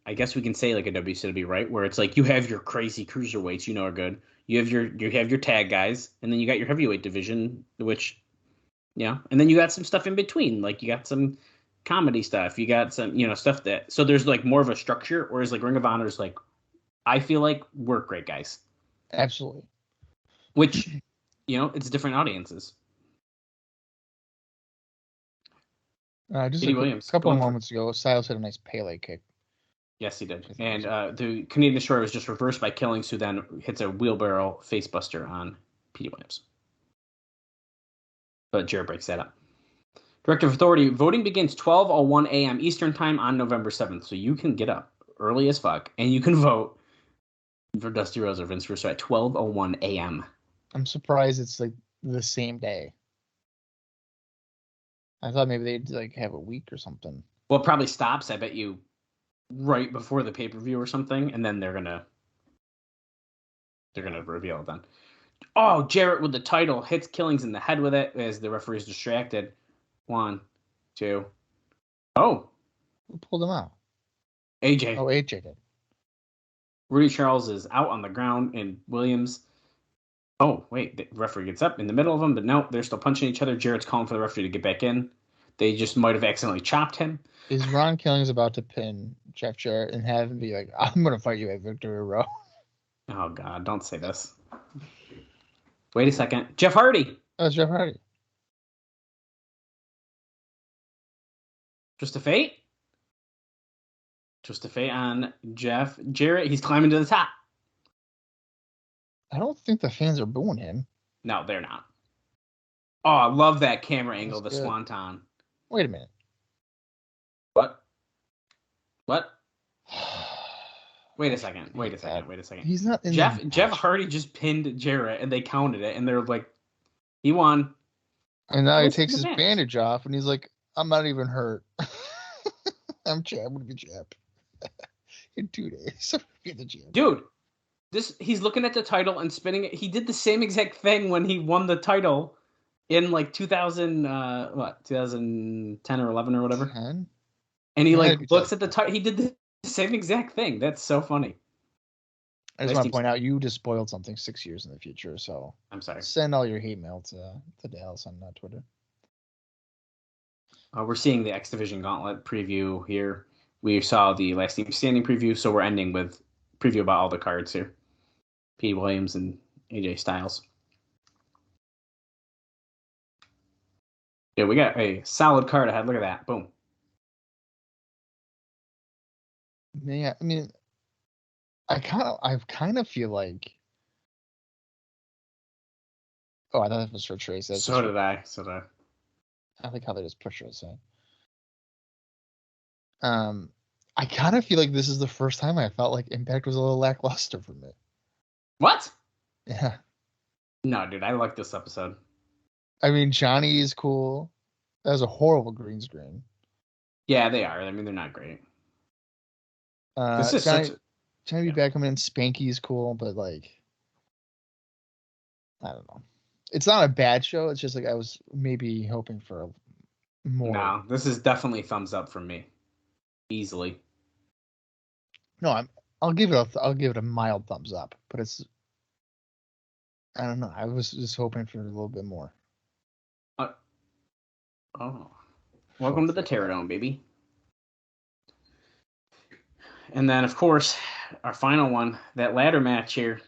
I guess we can say like a WCW, right? Where it's like you have your crazy cruiserweights, are good. You have your tag guys, and then you got your heavyweight division, which, and then you got some stuff in between. Like you got some comedy stuff. You got some, stuff that. So there's like more of a structure, whereas like Ring of Honor is like, I feel like we're great guys. Absolutely. Which, it's different audiences. Just Petey Williams, a couple of moments ago, Styles had a nice Pele kick. Yes, he did. And the Canadian Destroyer was just reversed by Killings, who then hits a wheelbarrow facebuster on Petey Williams. But Jarrett breaks that up. Directive Authority, voting begins 12:01 a.m. Eastern Time on November 7th. So you can get up early as fuck, and you can vote for Dusty Rhodes or Vince Russo at 12:01 a.m. I'm surprised it's like the same day. I thought maybe they'd like have a week or something. Well, it probably stops, I bet you, right before the pay-per-view or something, and then they're gonna reveal it then. Oh, Jarrett with the title hits Killings in the head with it as the referee's distracted. 1, 2. Oh, who pulled him out? AJ. Oh, AJ did. Rudy Charles is out on the ground, and Williams. Oh, wait, the referee gets up in the middle of them, but no, they're still punching each other. Jarrett's calling for the referee to get back in. They just might have accidentally chopped him. Is Ron Killings about to pin Jeff Jarrett and have him be like, I'm going to fight you at Victory Row? Oh, God, don't say this. Wait a second. Jeff Hardy. Oh, it's Jeff Hardy. Twist of Fate. Twist of Fate on Jeff Jarrett. He's climbing to the top. I don't think the fans are booing him. No, they're not. Oh, I love that camera angle, That's the good. swanton. Wait a minute. What? Wait a second. He's not in Jeff Hardy just pinned Jarrett, and they counted it, and they're like, he won. And now he takes his bandage off, and he's like, I'm not even hurt. I'm going to be champ. In 2 days. I'm gonna be the champ. Dude, he's looking at the title and spinning it. He did the same exact thing when he won the title in like 2010 or 11 or whatever. 10? And he like looks at the title. He did the same exact thing. That's so funny. I just want to point out you just spoiled something 6 years in the future, so I'm sorry. Send all your hate mail to Dallas on Twitter. We're seeing the X-Division Gauntlet preview here. We saw the Last Team Standing preview, so we're ending with preview about all the cards here. Petey Williams and AJ Styles. Yeah, we got a solid card ahead. Look at that. Boom. Yeah, I mean, I kind of feel like. Oh, I thought that was for Trace. So did I. I like how they just push it aside. I kind of feel like this is the first time I felt like Impact was a little lackluster for me. What? Yeah. No, dude, I like this episode. I mean, Johnny is cool. That was a horrible green screen. Yeah, they are. I mean, they're not great. This is Johnny B. Beckham and Spanky is cool, but like, I don't know. It's not a bad show. It's just like I was maybe hoping for more. No, this is definitely thumbs up from me, easily. No, I'll give it a mild thumbs up, but I don't know. I was just hoping for a little bit more. Welcome to the Terradome, baby. And then, of course, our final one, that ladder match here.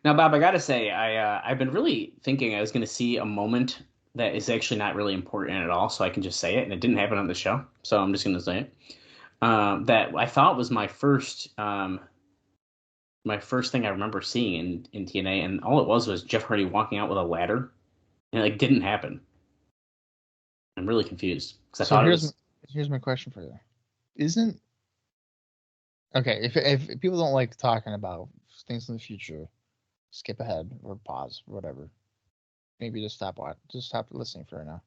Now, Bob, I gotta say, I've been really thinking I was gonna see a moment that is actually not really important at all, so I can just say it, and it didn't happen on the show, so I'm just gonna say it. That I thought was my first thing I remember seeing in TNA, and all it was Jeff Hardy walking out with a ladder, and it didn't happen. I'm really confused because I thought here's my question for you. If people don't like talking about things in the future, skip ahead or pause, or whatever. Maybe just stop listening for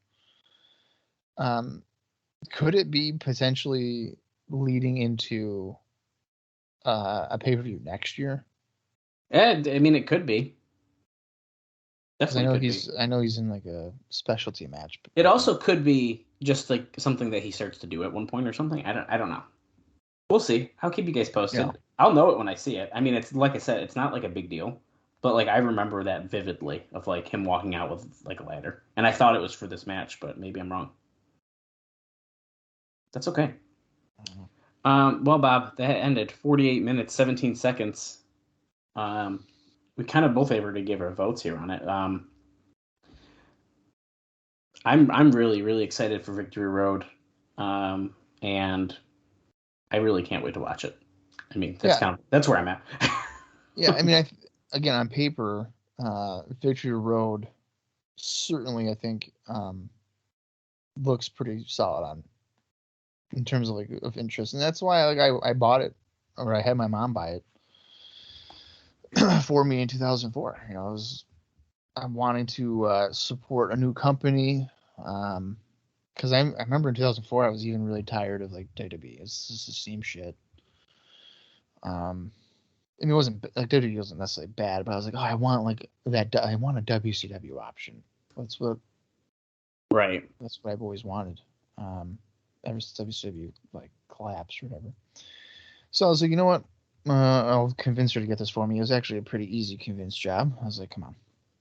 now. Could it be potentially leading into a pay-per-view next year? Yeah, I mean, it could be. Definitely I know he's in a specialty match. It also could be just something that he starts to do at one point or something. I don't know. We'll see. I'll keep you guys posted. Yeah. I'll know it when I see it. I mean, it's like I said, it's not a big deal, but I remember that vividly of him walking out with a ladder, and I thought it was for this match, but maybe I'm wrong. That's okay. Well, Bob, that ended 48 minutes 17 seconds. We kind of both able to give our votes here on it. I'm really, really excited for Victory Road, and I really can't wait to watch it. I mean, that's where I'm at. Yeah, I mean, again, on paper, Victory Road certainly, I think, looks pretty solid in terms of interest, and that's why I bought it, or I had my mom buy it for me in 2004. I'm wanting to support a new company, because I remember in 2004 I was even really tired of WWE. It's just the same shit. I mean, it wasn't WWE wasn't necessarily bad, but I was like, oh, I want I want a WCW option. That's what I've always wanted. Ever since WCW collapsed or whatever. So I was like, you know what? I'll convince her to get this for me. It was actually a pretty easy convince job. I was like, come on,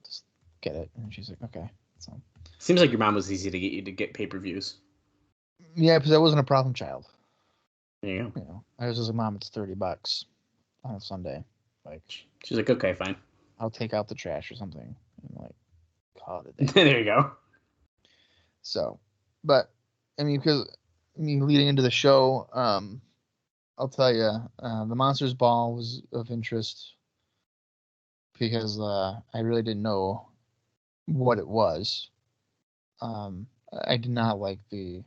just get it. And she's like, okay. So seems like your mom was easy to get you to get pay-per-views. Yeah, because I wasn't a problem child. There you go. I was just like, Mom, it's $30 on a Sunday. She's like, okay, fine. I'll take out the trash or something. And call it a day. There you go. So, but I mean, leading into the show, I'll tell you, the Monsters Ball was of interest because I really didn't know what it was. I did not like the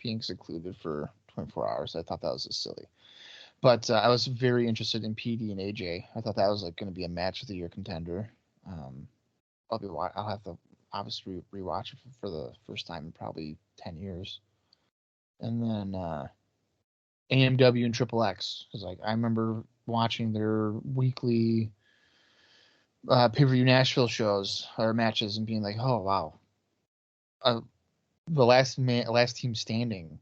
being secluded for 24 hours. I thought that was just silly. But I was very interested in PD and AJ. I thought that was going to be a match of the year contender. I'll have to obviously rewatch it for the first time in probably 10 years. And then AMW and Triple X, because I remember watching their weekly pay-per-view Nashville shows or matches and being like, oh wow, the last team standing.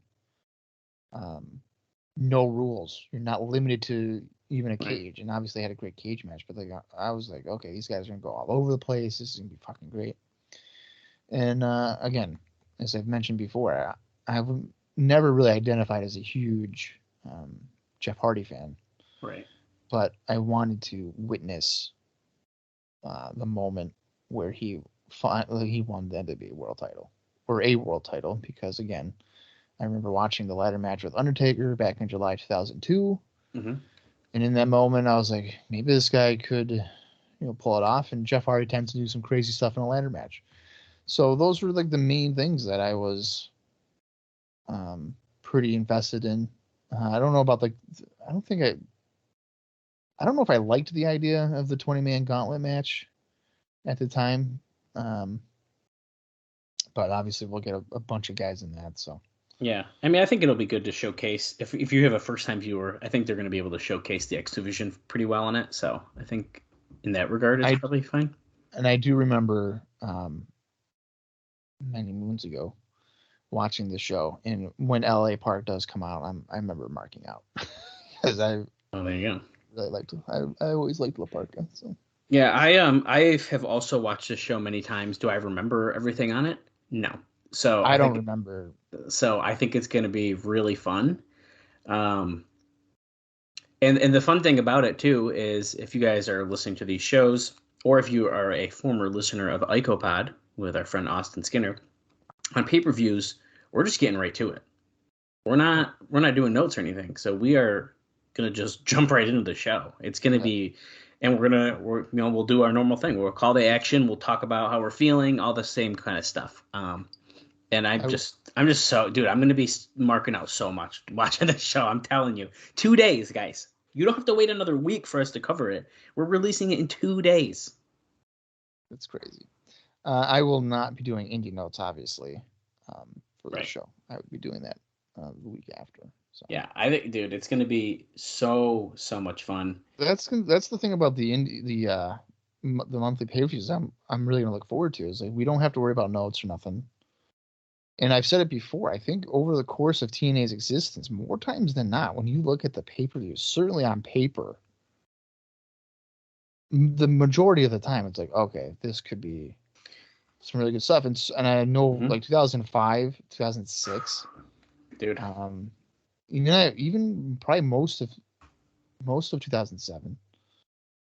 No rules. You're not limited to even a cage, and obviously they had a great cage match. But I was like, okay, these guys are gonna go all over the place. This is gonna be fucking great. And again, as I've mentioned before, I've never really identified as a huge Jeff Hardy fan, right? But I wanted to witness the moment where he won the WWE World Title or a World Title, because again, I remember watching the ladder match with Undertaker back in July 2002. Mm-hmm. And in that moment, I was like, maybe this guy could, pull it off. And Jeff Hardy tends to do some crazy stuff in a ladder match. So those were the main things that I was pretty invested in. I don't know about I don't know if I liked the idea of the 20-man gauntlet match at the time. But obviously we'll get a bunch of guys in that, so. Yeah, I mean, I think it'll be good to showcase. If you have a first-time viewer, I think they're going to be able to showcase the X-Division pretty well on it. So I think in that regard, it's probably fine. And I do remember many moons ago watching the show. And when LA Park does come out, I remember marking out because I Oh, there you go. really liked it. I always liked La Parka. So Yeah, I have also watched this show many times. Do I remember everything on it? No. So I don't remember. so I think it's going to be really fun. Um, and the fun thing about it too is if you guys are listening to these shows, or if you are a former listener of IcoPod with our friend Austin Skinner, on pay-per-views, we're just getting right to it. We're not doing notes or anything. So we are gonna just jump right into the show. It's gonna be, and we'll do our normal thing. We'll call the action. We'll talk about how we're feeling, all the same kind of stuff. And I'm just so, dude, I'm gonna be marking out so much watching this show. I'm telling you, 2 days, guys. You don't have to wait another week for us to cover it. We're releasing it in 2 days. That's crazy. I will not be doing indie notes, obviously, for the show. I would be doing that the week after. So. Yeah, I think, dude, it's gonna be so much fun. That's the thing about the monthly pay-per-views. I'm really gonna look forward to is like we don't have to worry about notes or nothing. And I've said it before. I think over the course of TNA's existence, more times than not, when you look at the pay-per-views, certainly on paper, the majority of the time it's like, okay, this could be some really good stuff. And I know like 2005, 2006, dude. Even probably most of 2007.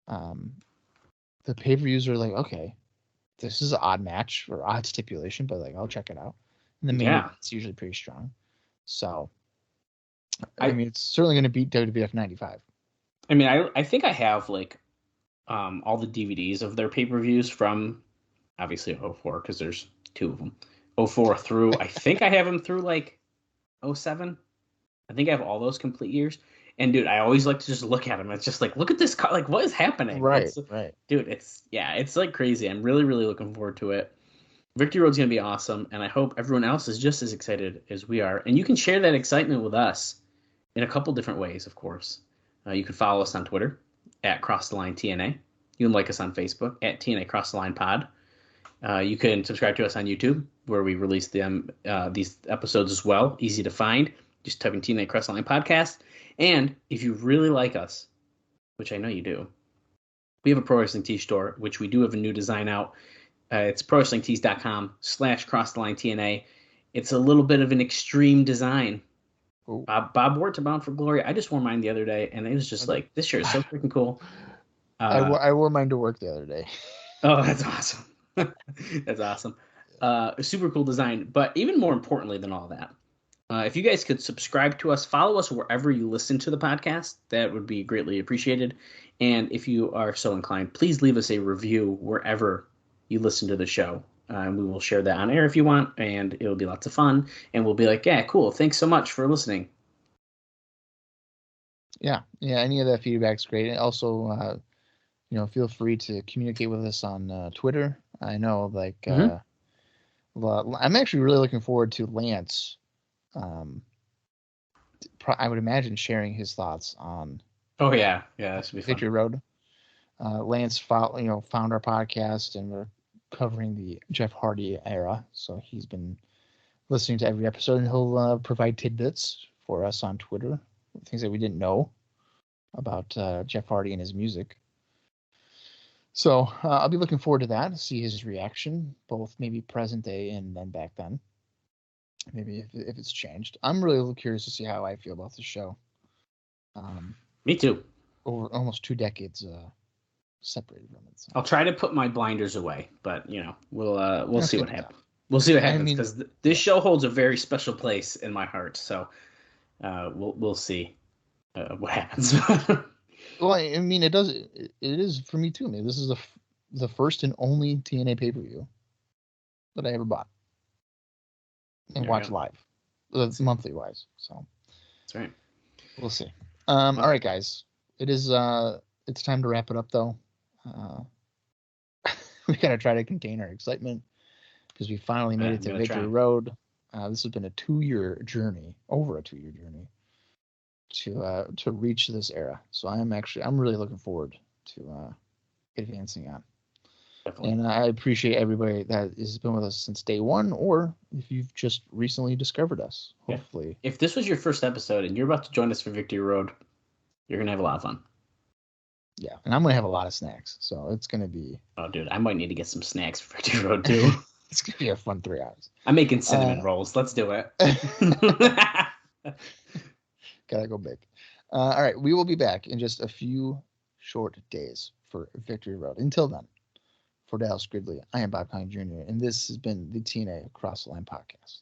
The pay-per-views are like, okay, this is an odd match or odd stipulation, but like I'll check it out. And the main event's usually pretty strong. So I mean, it's certainly going to beat WWF 95. I mean, I think I have like all the DVDs of their pay-per-views from obviously 04 because there's 2 of them. 04 through I think I have them through like 07. I think I have all those complete years. And dude, I always like to just look at them. It's just like, look at this car. Like, what is happening? Right. Dude, it's like crazy. I'm really looking forward to it. Victory Road's going to be awesome, and I hope everyone else is just as excited as we are. And you can share that excitement with us in a couple different ways, of course. You can follow us on Twitter at CrossTheLineTNA. You can like us on Facebook at TNA Cross the Line Pod. You can subscribe to us on YouTube, where we release these episodes as well. Easy to find. Just type in TNA Cross the Line Podcast. And if you really like us, which I know you do, we have a Pro Wrestling Tee store, which we do have a new design out. It's prowrestlingtees.com/CrossTheLineTNA. It's a little bit of an extreme design. Bob wore it to Bound for Glory. I just wore mine the other day, and it was just like, this shirt is so freaking cool. I wore mine to work the other day. Oh, that's awesome. That's awesome. Super cool design. But even more importantly than all that, if you guys could subscribe to us, follow us wherever you listen to the podcast, that would be greatly appreciated. And if you are so inclined, please leave us a review wherever you listen to the show. We will share that on air if you want, and it'll be lots of fun. And we'll be like, yeah, cool. Thanks so much for listening. Yeah. Any of that feedback's great. And also, feel free to communicate with us on Twitter. I know, like, I'm actually really looking forward to Lance. I would imagine sharing his thoughts on. Oh yeah, that should be fun. Victory Road. Lance, found our podcast, and we're covering the Jeff Hardy era. So he's been listening to every episode, and he'll provide tidbits for us on Twitter, things that we didn't know about Jeff Hardy and his music. So I'll be looking forward to that, to see his reaction, both maybe present day and then back then. Maybe if it's changed. I'm really curious to see how I feel about the show. Me too. Over almost 2 decades separated from it. So. I'll try to put my blinders away, but we'll see what happens. We'll see what happens, because this show holds a very special place in my heart. So we'll see what happens. Well, I mean, it does. It is for me too. Man, this is the first and only TNA pay-per-view that I ever bought and watched live, monthly wise. So that's right. We'll see. All right, guys. It's time to wrap it up, though. We gotta try to contain our excitement because we finally made it to Victory Road. This has been over a 2-year journey to reach this era. So I'm really looking forward to advancing on. Definitely. And I appreciate everybody that has been with us since day one, or if you've just recently discovered us, hopefully. If this was your first episode and you're about to join us for Victory Road, you're going to have a lot of fun. Yeah, and I'm going to have a lot of snacks, so it's going to be... Oh, dude, I might need to get some snacks for Victory Road, too. It's going to be a fun 3 hours. I'm making cinnamon rolls. Let's do it. Gotta go big. All right, we will be back in just a few short days for Victory Road. Until then, for Dallas Gridley, I am Bob Colling Jr., and this has been the TNA Cross the Line podcast.